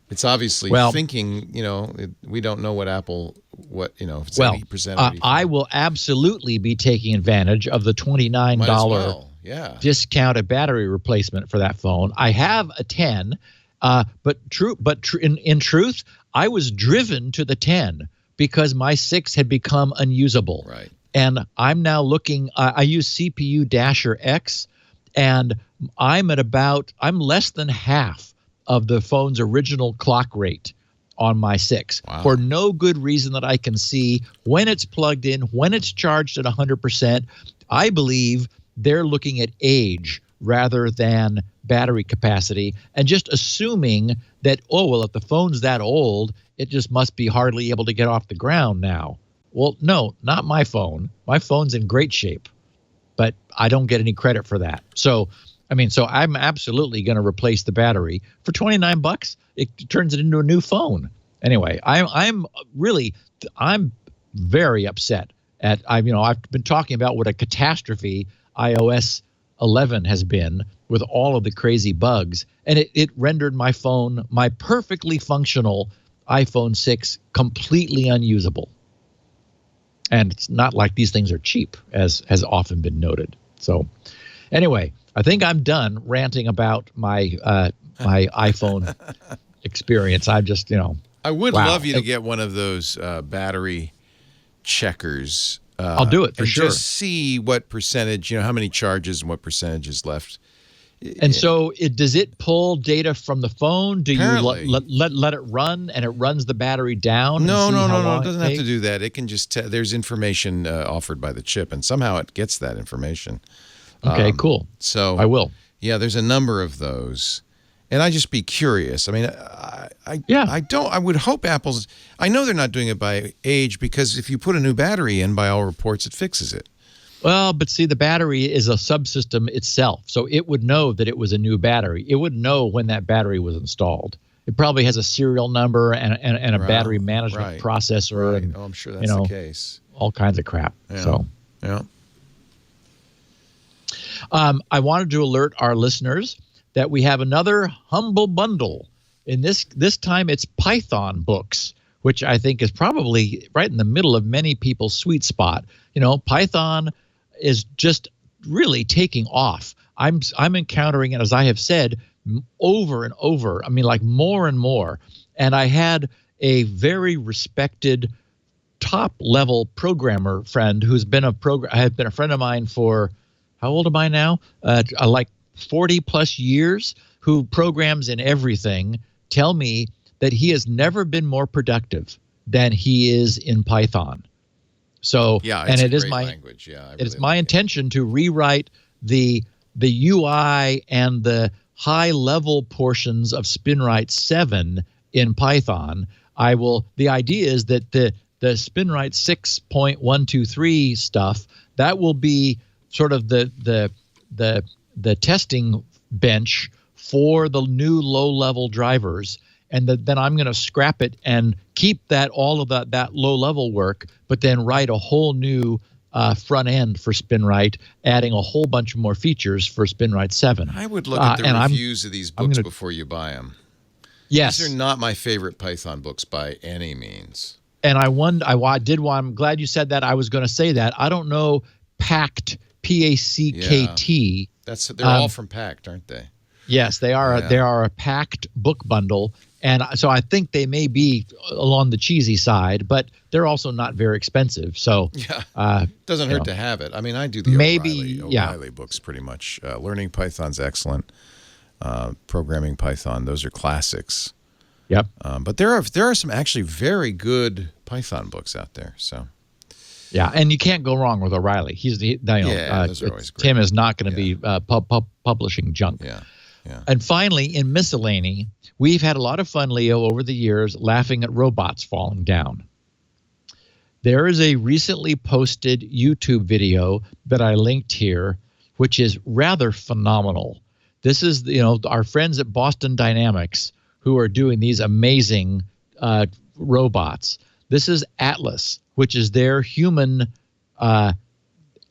It's obviously thinking, we don't know what Apple, if it's 80% or I will absolutely be taking advantage of the $29 discounted battery replacement for that phone. I have a 10, but in truth, I was driven to the 10 because my 6 had become unusable. Right. And I'm now looking, I use CPU Dasher X, and I'm less than half of the phone's original clock rate on my 6 for no good reason that I can see. When it's plugged in, when it's charged at 100%, I believe they're looking at age rather than battery capacity and just assuming that, oh, well, if the phone's that old, it just must be hardly able to get off the ground now. Well, no, not my phone. My phone's in great shape, but I don't get any credit for that. So, so I'm absolutely going to replace the battery for $29. It turns it into a new phone. Anyway, I'm very upset at, I've been talking about what a catastrophe iOS 11 has been with all of the crazy bugs, and it rendered my phone, my perfectly functional iPhone 6, completely unusable. And it's not like these things are cheap, as has often been noted. So anyway, I think I'm done ranting about my my iPhone experience. I'm just, I would love you to get one of those battery checkers. I'll do it for sure. Just see what percentage, how many charges and what percentage is left. And so does it pull data from the phone? Do Apparently. you let it run and it runs the battery down? No. It doesn't have takes? to do that. It can just there's information offered by the chip, and somehow it gets that information. Okay, cool. So I will. Yeah, there's a number of those. And I'd just be curious. I would hope Apple's, I know they're not doing it by age, because if you put a new battery in, by all reports, it fixes it. Well, but see, the battery is a subsystem itself. So it would know that it was a new battery. It would know when that battery was installed. It probably has a serial number and a battery management processor. Right. And, I'm sure that's the case. All kinds of crap. Yeah. So, yeah. I wanted to alert our listeners that we have another humble bundle. In this time, it's Python books, which I think is probably right in the middle of many people's sweet spot. Python is just really taking off. I'm encountering it, as I have said, over and over. More and more. And I had a very respected top-level programmer friend who's been had been a friend of mine for, how old am I now? 40-plus years, who programs in everything, tell me that he has never been more productive than he is in Python. So, yeah, and it is my language. Yeah, it's my intention to rewrite the UI and the high-level portions of Spinrite 7 in Python. The idea is that the Spinrite 6.123 stuff, that will be sort of the testing bench for the new low-level drivers, and then I'm going to scrap it and keep all of that low-level work, but then write a whole new front end for Spinrite, adding a whole bunch more features for Spinrite 7. I would look at the reviews of these books before you buy them. Yes. These are not my favorite Python books by any means. And I'm glad you said that. I was going to say that. I don't know Pact, P-A-C-K-T. Yeah. They're all from Pact, aren't they? Yes, they are. Yeah. They are a Pact book bundle, and so I think they may be along the cheesy side, but they're also not very expensive. So yeah, doesn't hurt to have it. I do the O'Reilly books pretty much. Learning Python's excellent. Programming Python, those are classics. Yep. But there are some actually very good Python books out there. So. Yeah, and you can't go wrong with O'Reilly. Those are always great. Tim is not going to be publishing junk. Yeah. Yeah. And finally, in miscellany, we've had a lot of fun, Leo, over the years, laughing at robots falling down. There is a recently posted YouTube video that I linked here, which is rather phenomenal. This is, our friends at Boston Dynamics who are doing these amazing robots. This is Atlas, which is their human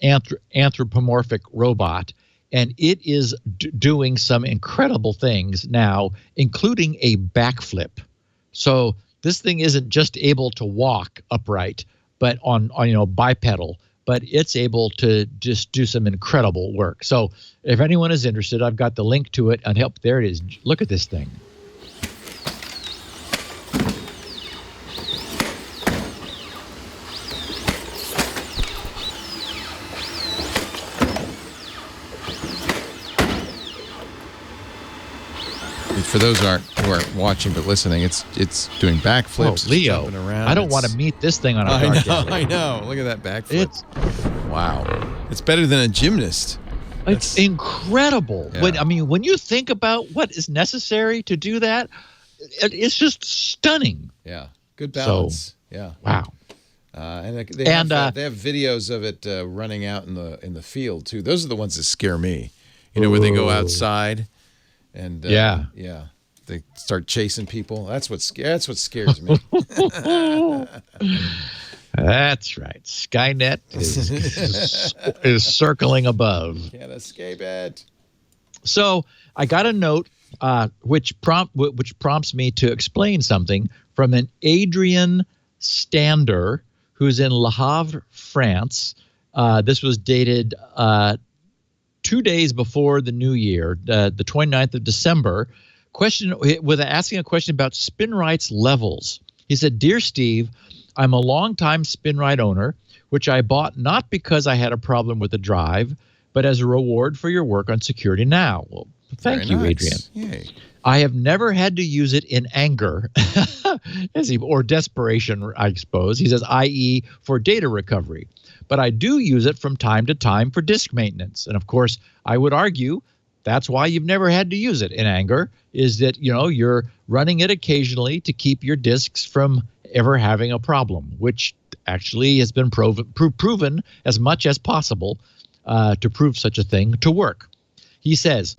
anthropomorphic robot. And it is doing some incredible things now, including a backflip. So this thing isn't just able to walk upright, but on bipedal, but it's able to just do some incredible work. So if anyone is interested, I've got the link to it. And there it is. Look at this thing. For those who aren't watching but listening, it's doing backflips. Oh, Leo, jumping around. I don't want to meet this thing on a dark day. I know. Look at that backflip. Wow. It's better than a gymnast. It's incredible. Yeah. When you think about what is necessary to do that, it's just stunning. Yeah. Good balance. Wow. And they have videos of it running out in the field too. Those are the ones that scare me. Where they go outside and they start chasing people. That's what scares me. That's right. Skynet is circling above. Can't escape it. So I got a note which prompts me to explain something from an Adrian Stander, who's in Le Havre, France. This was dated 2 days before the new year, the 29th of December. Asking a question about Spinrite's levels. He said, "Dear Steve, I'm a longtime Spinrite owner, which I bought not because I had a problem with the drive, but as a reward for your work on Security Now." Well, thank you, Adrian. Yay. I have never had to use it in anger or desperation, I suppose. He says, i.e. for data recovery. But I do use it from time to time for disk maintenance. And of course, I would argue that's why you've never had to use it in anger, is that, you're running it occasionally to keep your disks from ever having a problem, which actually has been proven as much as possible to prove such a thing to work. He says,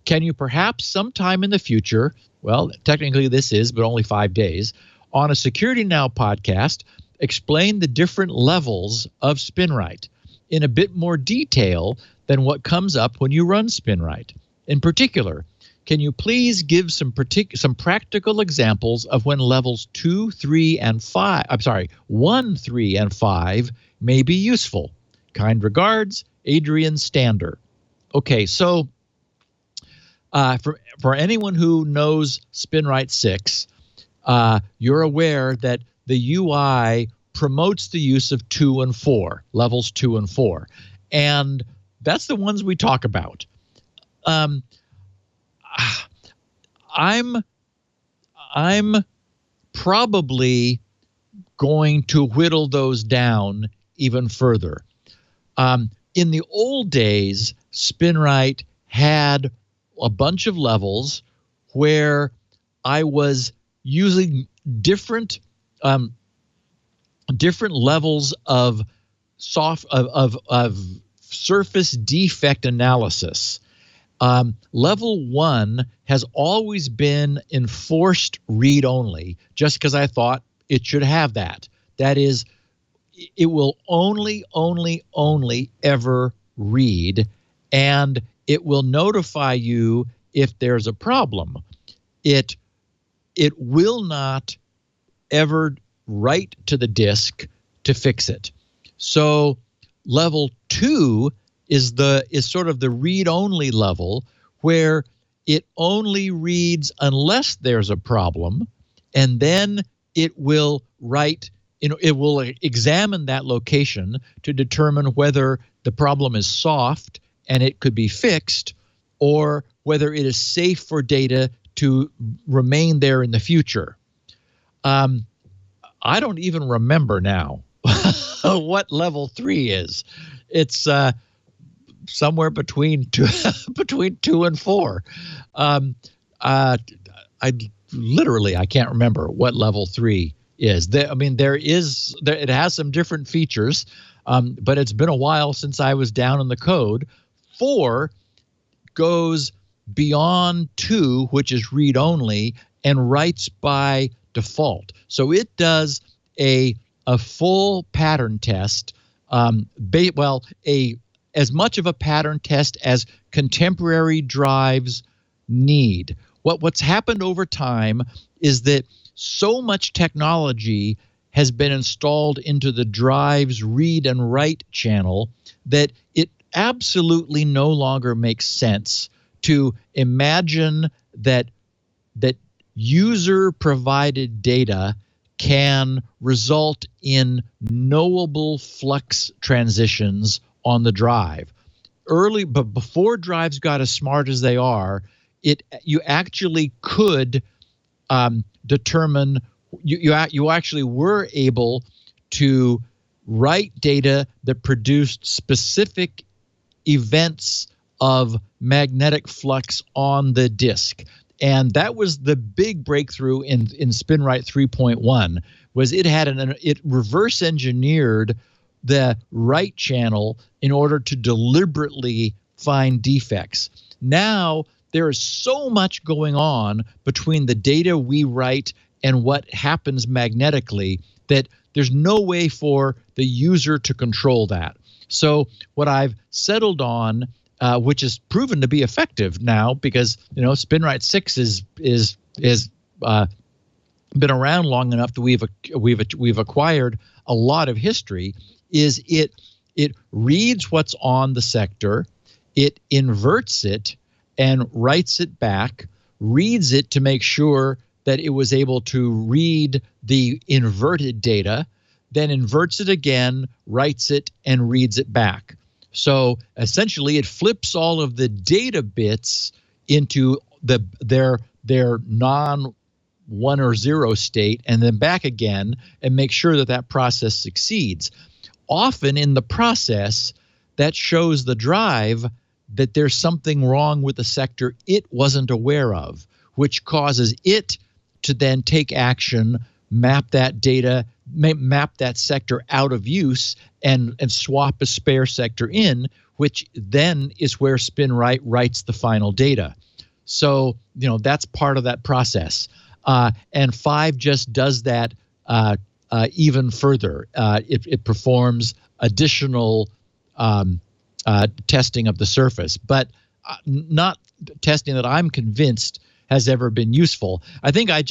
"Can you perhaps sometime in the future," well, technically this is, but only 5 days, "on a Security Now podcast, explain the different levels of Spinrite in a bit more detail than what comes up when you run Spinrite? In particular, can you please give some practical examples of when levels 1, 3, and 5 may be useful? Kind regards, Adrian Stander." Okay, so for anyone who knows Spinrite 6, you're aware that the UI promotes the use of 2 and 4, levels 2 and 4. And that's the ones we talk about. I'm probably going to whittle those down even further. In the old days, Spinrite had a bunch of levels where I was using different levels of surface defect analysis. Level 1 has always been enforced read-only, just because I thought it should have that. That is, it will only ever read, and it will notify you if there's a problem. It will not ever write to the disk to fix it. So level 2 is sort of the read-only level, where it only reads unless there's a problem, and then it will write. It will examine that location to determine whether the problem is soft and it could be fixed, or whether it is safe for data to remain there in the future. I don't even remember now what level 3 is. It's somewhere between 2 and 4. I can't remember what level 3 is. It has some different features, but it's been a while since I was down in the code. 4 goes beyond 2, which is read only, and writes by default. So it does a full pattern test, as much of a pattern test as contemporary drives need. What's happened over time is that so much technology has been installed into the drive's read and write channel that it absolutely no longer makes sense to imagine that user-provided data can result in knowable flux transitions on the drive. But before drives got as smart as they are, you actually could determine. You actually were able to write data that produced specific events of magnetic flux on the disk. And that was the big breakthrough in Spinrite 3.1, was it reverse engineered the write channel in order to deliberately find defects. Now there is so much going on between the data we write and what happens magnetically that there's no way for the user to control that. So what I've settled on, which has proven to be effective now, because Spinrite 6 is been around long enough that we've acquired a lot of history, is it reads what's on the sector, it inverts it and writes it back, reads it to make sure that it was able to read the inverted data, then inverts it again, writes it, and reads it back. So essentially, it flips all of the data bits into their non-1 or 0 state, and then back again, and make sure that process succeeds. Often in the process, that shows the drive that there's something wrong with the sector it wasn't aware of, which causes it to then take action, map that data, map that sector out of use, and swap a spare sector in, which then is where Spinrite writes the final data. So, that's part of that process. And 5 just does that even further. It performs additional testing of the surface, but not testing that I'm convinced has ever been useful. I think I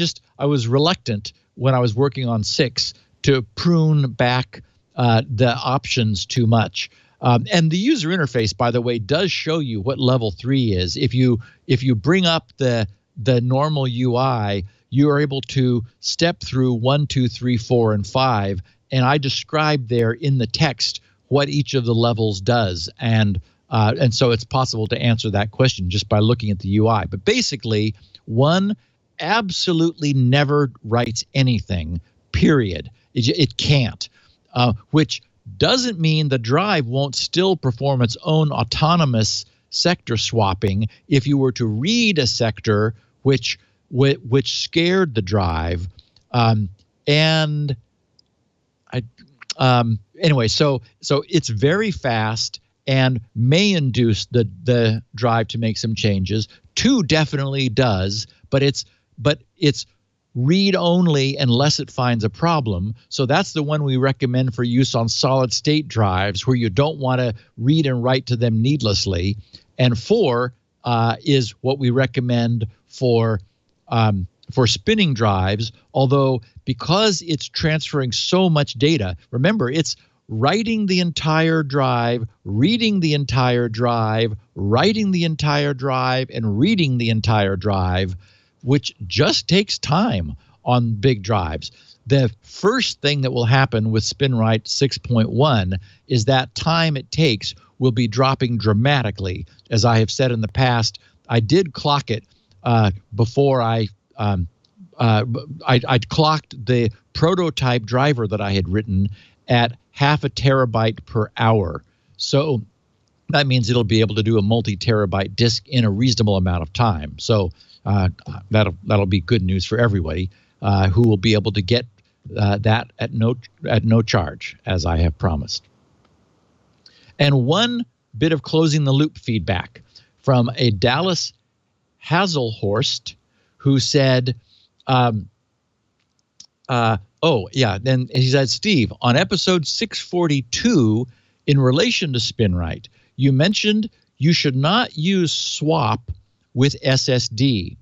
was reluctant when I was working on 6 to prune back the options too much. And the user interface, by the way, does show you what level 3 is. If you bring up the normal UI, you are able to step through 1, 2, 3, 4, and 5. And I describe there in the text what each of the levels does. And so it's possible to answer that question just by looking at the UI. But basically, 1 absolutely never writes anything, period. It can't, which doesn't mean the drive won't still perform its own autonomous sector swapping if you were to read a sector which scared the drive. Anyway, so it's very fast and may induce the drive to make some changes. 2 definitely does, but it's read only unless it finds a problem. So that's the one we recommend for use on solid state drives where you don't want to read and write to them needlessly. And 4 is what we recommend for spinning drives, although because it's transferring so much data, remember, it's writing the entire drive, reading the entire drive, writing the entire drive, and reading the entire drive, which just takes time on big drives. The first thing that will happen with Spinrite 6.1 is that time it takes will be dropping dramatically. As I have said in the past, I did clock it before I'd clocked the prototype driver that I had written at 0.5 terabyte per hour. So that means it'll be able to do a multi-terabyte disk in a reasonable amount of time. So that'll be good news for everybody who will be able to get that at no charge, as I have promised. And one bit of closing the loop feedback from a Dallas Hazelhorst who said, then he said, Steve, on episode 642, in relation to Spinrite, you mentioned you should not use swap with SSD.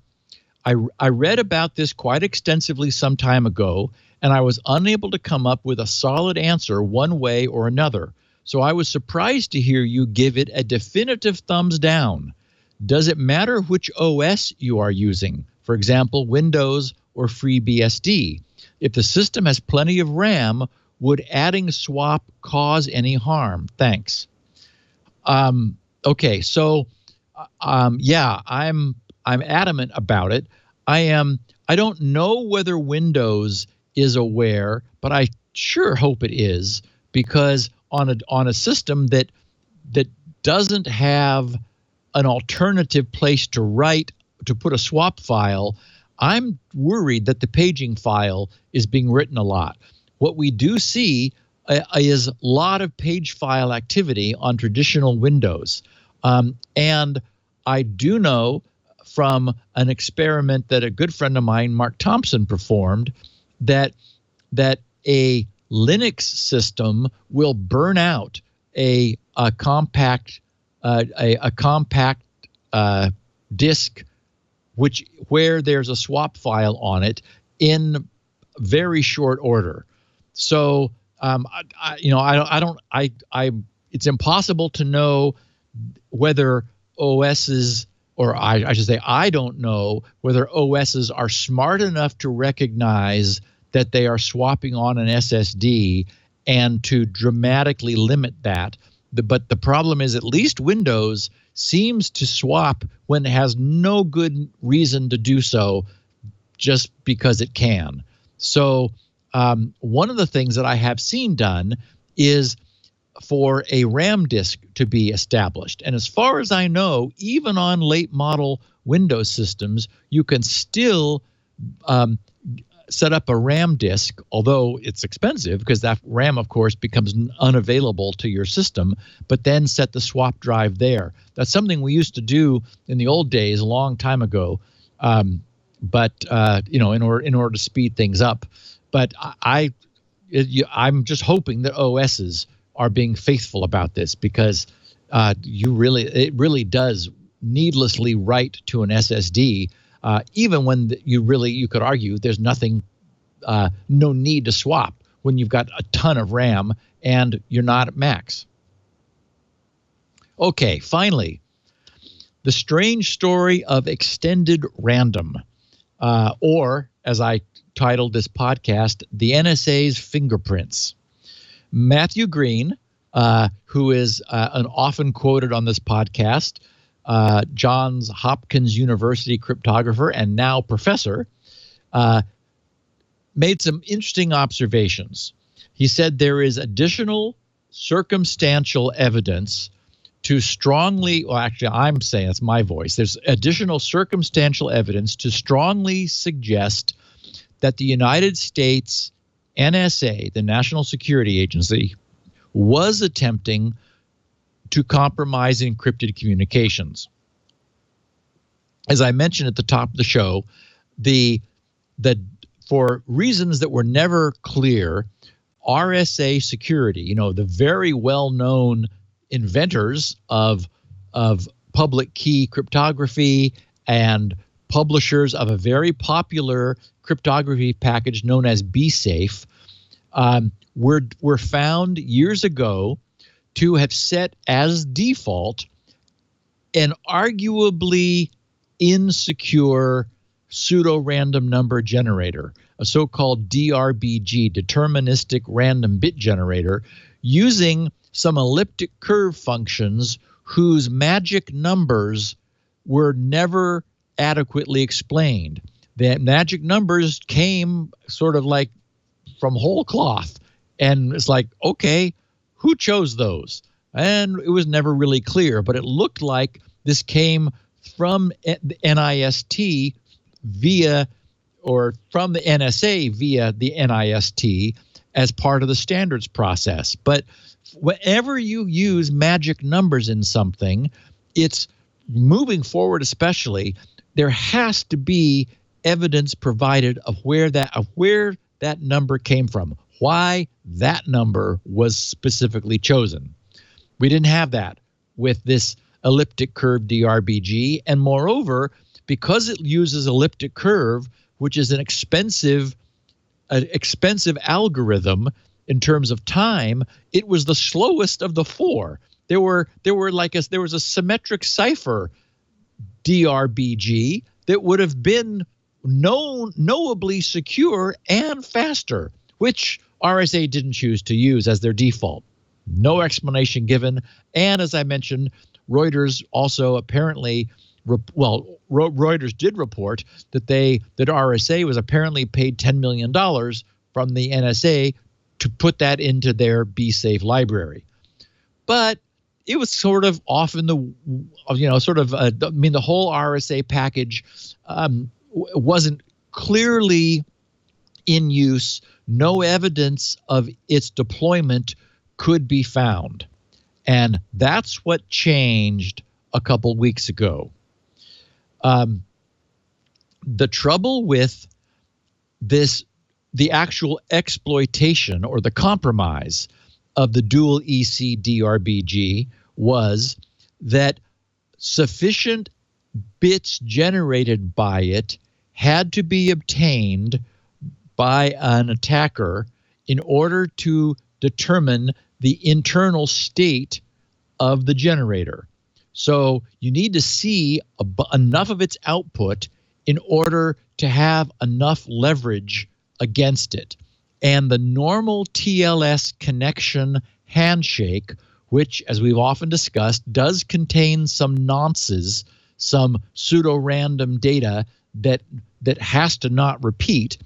I read about this quite extensively some time ago, and I was unable to come up with a solid answer one way or another. So I was surprised to hear you give it a definitive thumbs down. Does it matter which OS you are using? For example, Windows or FreeBSD. If the system has plenty of RAM, would adding swap cause any harm? Thanks. Okay, so yeah, I'm adamant about it. I don't know whether Windows is aware, but I sure hope it is, because on a system that doesn't have an alternative place to put a swap file, I'm worried that the paging file is being written a lot. What we do see is a lot of page file activity on traditional Windows. And I do know from an experiment that a good friend of mine, Mark Thompson, performed that a Linux system will burn out a compact disk where there's a swap file on it in very short order. So it's impossible to know whether OSs, or I should say, I don't know whether OSs are smart enough to recognize that they are swapping on an SSD and to dramatically limit that. But the problem is, at least Windows seems to swap when it has no good reason to do so, just because it can. So one of the things that I have seen done is for a RAM disk to be established. And as far as I know, even on late model Windows systems, you can still set up a RAM disk, although it's expensive because that RAM, of course, becomes unavailable to your system, but then set the swap drive there. That's something we used to do in the old days a long time ago, but in order to speed things up. But I'm just hoping that OSs are being faithful about this, because it really does needlessly write to an SSD, even when you could argue there's no need to swap when you've got a ton of RAM and you're not at max. Okay, finally, the strange story of extended random, or as I titled this podcast, the NSA's Fingerprints. Matthew Green, who is an often quoted on this podcast, Johns Hopkins University cryptographer and now professor, made some interesting observations. He said there is additional circumstantial evidence to strongly, well, actually, I'm saying it's my voice. There's additional circumstantial evidence to strongly suggest that the United States NSA, the National Security Agency, was attempting to compromise encrypted communications. As I mentioned at the top of the show, for reasons that were never clear, RSA security, the very well-known inventors of public key cryptography and publishers of a very popular cryptography package known as BSafe, were found years ago to have set as default an arguably insecure pseudo-random number generator, a so-called DRBG, deterministic random bit generator, using some elliptic curve functions whose magic numbers were never adequately explained. The magic numbers came sort of like from whole cloth, and it's like, okay, who chose those? And it was never really clear, but it looked like this came from the NIST from the NSA via the NIST as part of the standards process. But whenever you use magic numbers in something, it's moving forward, especially, there has to be evidence provided of where that number came from, why that number was specifically chosen. We didn't have that with this elliptic curve DRBG, and moreover, because it uses elliptic curve, which is an expensive algorithm in terms of time, it was the slowest of the four. There was a symmetric cipher DRBG that would have been knowably secure and faster, which RSA didn't choose to use as their default. No explanation given. And as I mentioned, Reuters also apparently, Reuters did report that RSA was apparently paid $10 million from the NSA to put that into their BSafe library. But it was sort of off in the, the whole RSA package wasn't clearly in use. No evidence of its deployment could be found. And that's what changed a couple weeks ago. The trouble with the actual exploitation or the compromise of the dual EC DRBG was that sufficient bits generated by it had to be obtained by an attacker in order to determine the internal state of the generator. So you need to see enough of its output in order to have enough leverage against it. And the normal TLS connection handshake, which, as we've often discussed, does contain some nonces, some pseudo-random data that has to not repeat,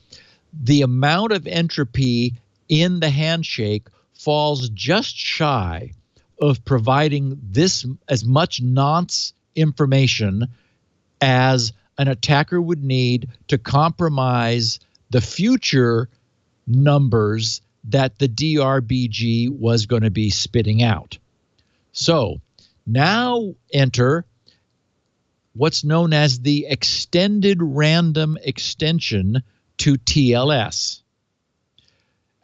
the amount of entropy in the handshake falls just shy of providing this as much nonce information as an attacker would need to compromise the future numbers that the DRBG was going to be spitting out. So now enter what's known as the extended random extension to TLS.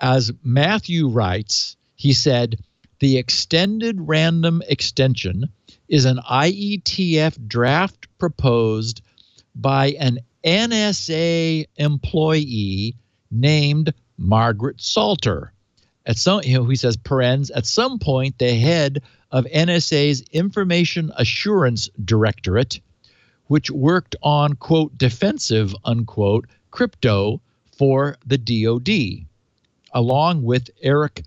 As Matthew writes, he said, the extended random extension is an IETF draft proposed by an NSA employee named Margaret Salter. At some, he says, parens, at some point, the head of NSA's Information Assurance Directorate, which worked on, quote, defensive, unquote, crypto for the DoD, along with Eric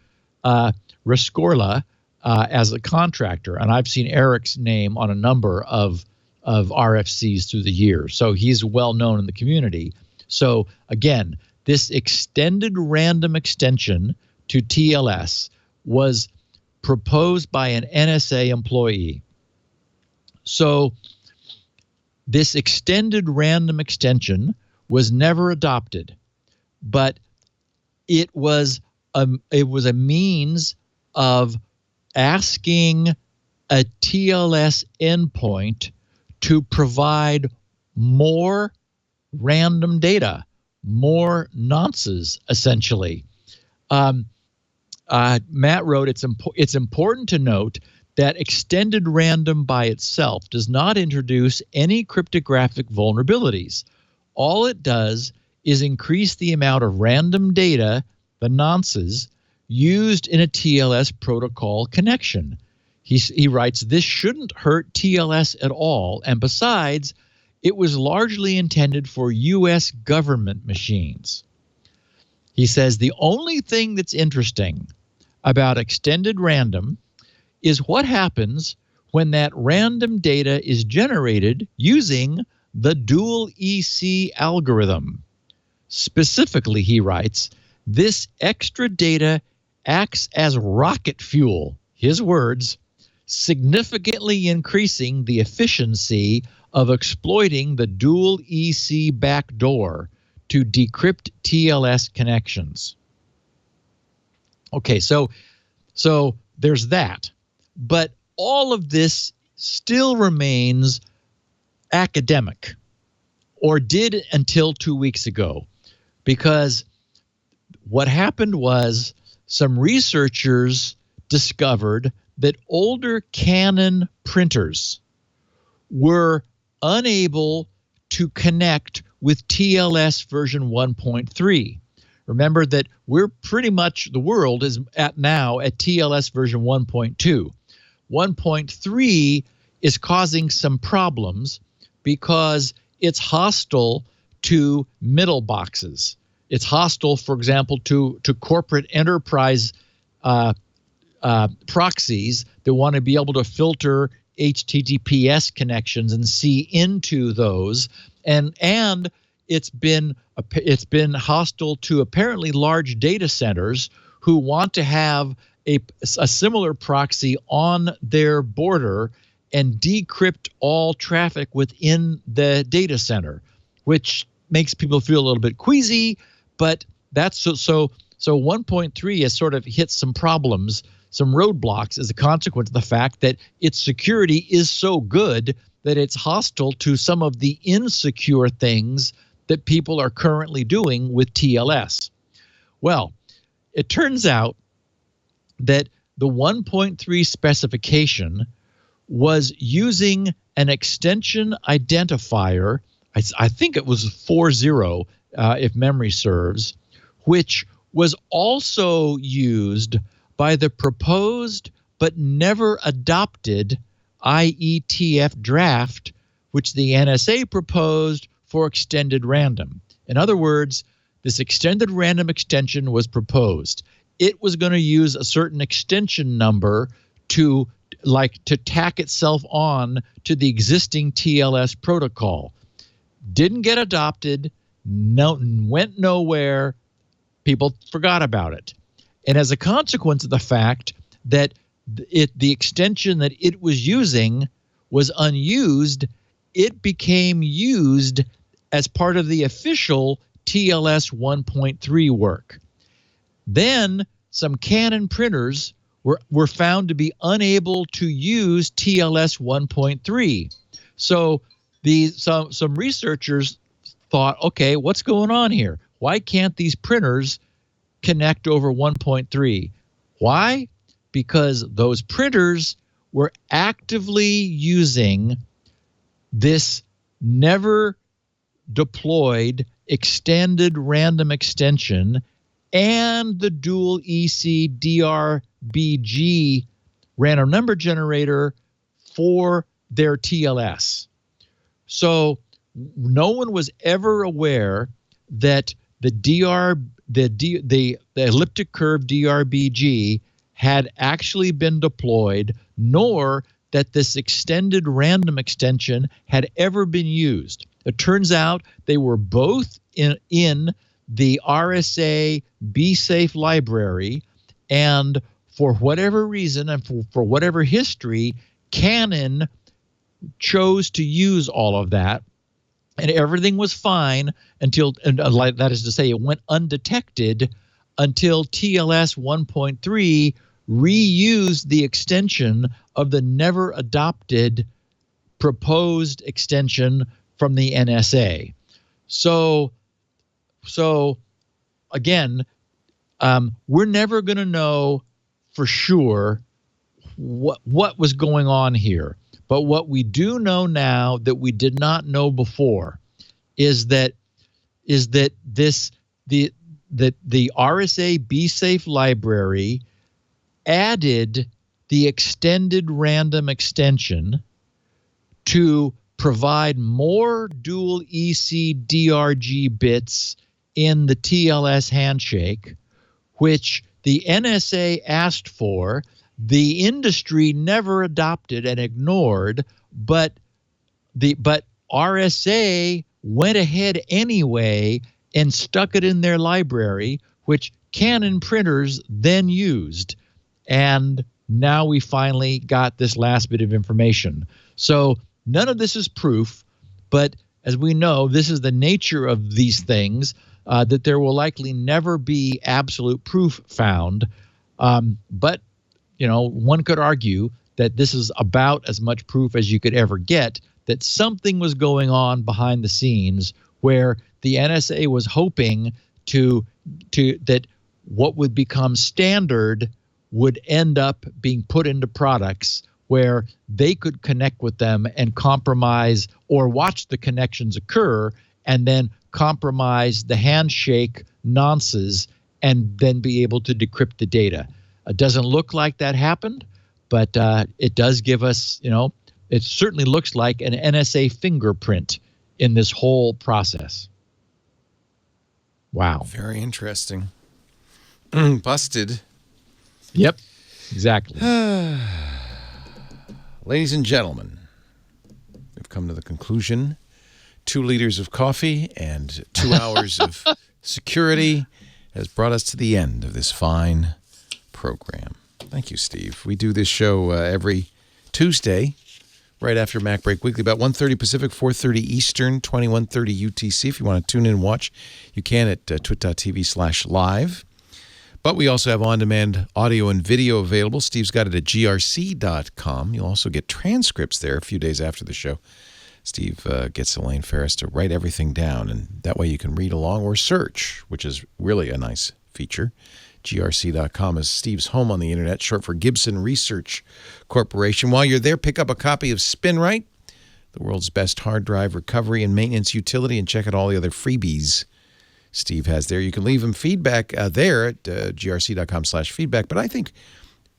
Rescorla as a contractor. And I've seen Eric's name on a number of RFCs through the years. So he's well known in the community. So again, this extended random extension to TLS was proposed by an NSA employee. So this extended random extension was never adopted, but it was a means of asking a TLS endpoint to provide more random data, more nonces, essentially. Matt wrote, it's important to note that extended random by itself does not introduce any cryptographic vulnerabilities. All it does is increase the amount of random data, the nonces, used in a TLS protocol connection. He writes, this shouldn't hurt TLS at all, and besides, it was largely intended for U.S. government machines. He says the only thing that's interesting about extended random is what happens when that random data is generated using the dual EC algorithm. Specifically, he writes, this extra data acts as rocket fuel, his words, significantly increasing the efficiency of exploiting the dual EC backdoor to decrypt TLS connections. Okay, so there's that. But all of this still remains academic, or did until 2 weeks ago, because what happened was some researchers discovered that older Canon printers were unable to connect with TLS version 1.3. Remember that we're pretty much, the world is now at TLS version 1.2. 1.3 is causing some problems because it's hostile to middle boxes. It's hostile, for example, to corporate enterprise proxies that want to be able to filter HTTPS connections and see into those, and it's been hostile to apparently large data centers who want to have a similar proxy on their border and decrypt all traffic within the data center, which makes people feel a little bit queasy. But that's so 1.3 has sort of hit some problems, some roadblocks as a consequence of the fact that its security is so good that it's hostile to some of the insecure things that people are currently doing with TLS. Well, it turns out that the 1.3 specification was using an extension identifier, I think it was 40, if memory serves, which was also used by the proposed but never adopted IETF draft, which the NSA proposed for extended random. In other words, this extended random extension was proposed. It was going to use a certain extension number to tack itself on to the existing TLS protocol. Didn't get adopted, went nowhere. People forgot about it. And as a consequence of the fact that the extension that it was using was unused, it became used as part of the official TLS 1.3 work. Then some Canon printers were found to be unable to use TLS 1.3. So some researchers thought, okay, what's going on here? Why can't these printers connect over 1.3? Why? Because those printers were actively using this never deployed extended random extension and the dual EC DRBG random number generator for their TLS. So no one was ever aware that the elliptic curve DRBG had actually been deployed, nor that this extended random extension had ever been used. It turns out they were both in the RSA BSafe library, and for whatever reason and for whatever history, Canon chose to use all of that, and everything was fine until, that is to say, it went undetected until TLS 1.3 reused the extension of the never adopted proposed extension from the NSA. So again, we're never going to know for sure what was going on here. But what we do know now that we did not know before is that the RSA BSafe library added the extended random extension to provide more dual EC DRG bits in the TLS handshake, which the NSA asked for. The industry never adopted and ignored, but RSA went ahead anyway and stuck it in their library, which Canon printers then used. And now we finally got this last bit of information. So none of this is proof, but as we know, this is the nature of these things, that there will likely never be absolute proof found. But one could argue that this is about as much proof as you could ever get that something was going on behind the scenes where the NSA was hoping that what would become standard would end up being put into products where they could connect with them and compromise or watch the connections occur and then compromise the handshake nonces and then be able to decrypt the data. It doesn't look like that happened, but it does give us, it certainly looks like an NSA fingerprint in this whole process. Wow. Very interesting. Busted. Yep, exactly. Ladies and gentlemen, we've come to the conclusion. 2 liters of coffee and 2 hours of security has brought us to the end of this fine program. Thank you, Steve. We do this show every Tuesday, right after Mac Break Weekly, about 1:30 Pacific, 4:30 Eastern, 21:30 UTC. If you want to tune in and watch, you can at twit.tv/live. But we also have on-demand audio and video available. Steve's got it at grc.com. You'll also get transcripts there a few days after the show. Steve gets Elaine Ferris to write everything down, and that way you can read along or search, which is really a nice feature. grc.com is Steve's home on the internet, short for Gibson Research Corporation. While you're there, pick up a copy of Spinrite, the world's best hard drive recovery and maintenance utility, and check out all the other freebies Steve has there. You can leave him feedback there at grc.com/feedback, but I think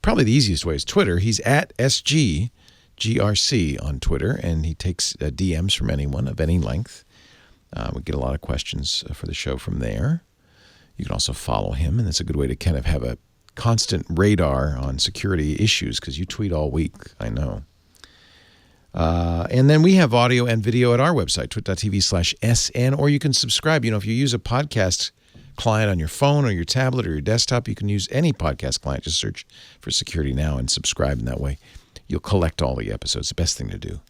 probably the easiest way is Twitter. He's at SGGRC on Twitter, and he takes DMs from anyone of any length. We get a lot of questions for the show from there. You can also follow him, and it's a good way to kind of have a constant radar on security issues because you tweet all week, I know. And then we have audio and video at our website, twit.tv/SN, or you can subscribe. If you use a podcast client on your phone or your tablet or your desktop, you can use any podcast client. Just search for Security Now and subscribe, and that way you'll collect all the episodes. The best thing to do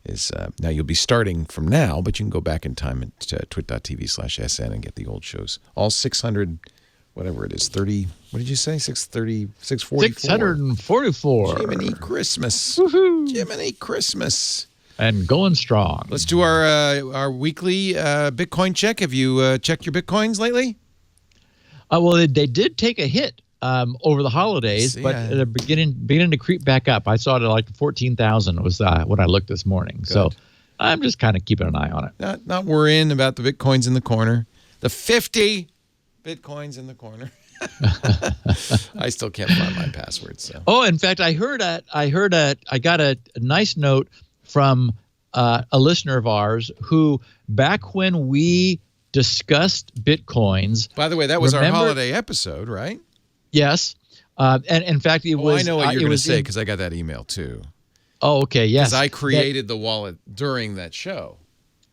is, now you'll be starting from now, but you can go back in time at twit.tv/SN and get the old shows. All 600, whatever it is, 30, what did you say? 644? 644. Jiminy Christmas. Woohoo. Jiminy Christmas. And going strong. Let's do our weekly Bitcoin check. Have you checked your Bitcoins lately? Well, they did take a hit over the holidays, but they're beginning to creep back up. I saw it at like 14,000 was when I looked this morning. Good. So I'm just kind of keeping an eye on it. Not worrying about the Bitcoins in the corner. The 50 Bitcoins in the corner. I still can't find my password. So. Oh, in fact, I got a nice note from a listener of ours who, back when we discussed Bitcoins. By the way, that was our holiday episode, right? Yes. And in fact, it was. I know what you're going to say because I got that email too. Oh, okay. Yes. Because I created the wallet during that show.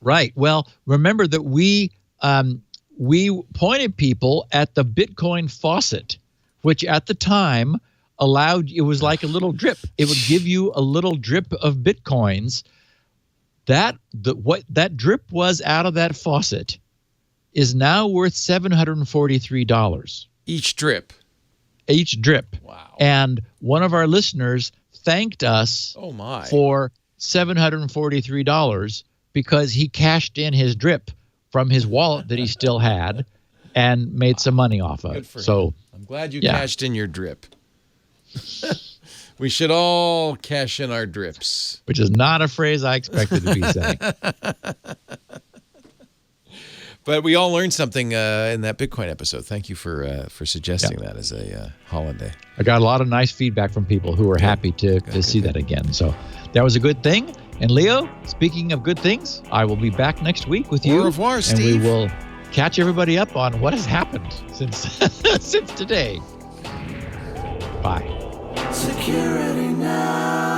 Right. Well, remember that we pointed people at the Bitcoin faucet, which at the time it was like a little drip. It would give you a little drip of Bitcoins. What that drip was out of that faucet is now worth $743. Each drip. Wow. And one of our listeners thanked us for $743 because he cashed in his drip from his wallet that he still had and made some money off of it. So I'm glad you cashed in your drip. We should all cash in our drips. Which is not a phrase I expected to be saying. But we all learned something in that Bitcoin episode. Thank you for suggesting that as a holiday. I got a lot of nice feedback from people who were happy to see that again. So that was a good thing. And Leo, speaking of good things, I will be back next week with you. Au revoir, Steve. And we will catch everybody up on what has happened since since today. Bye. Security Now.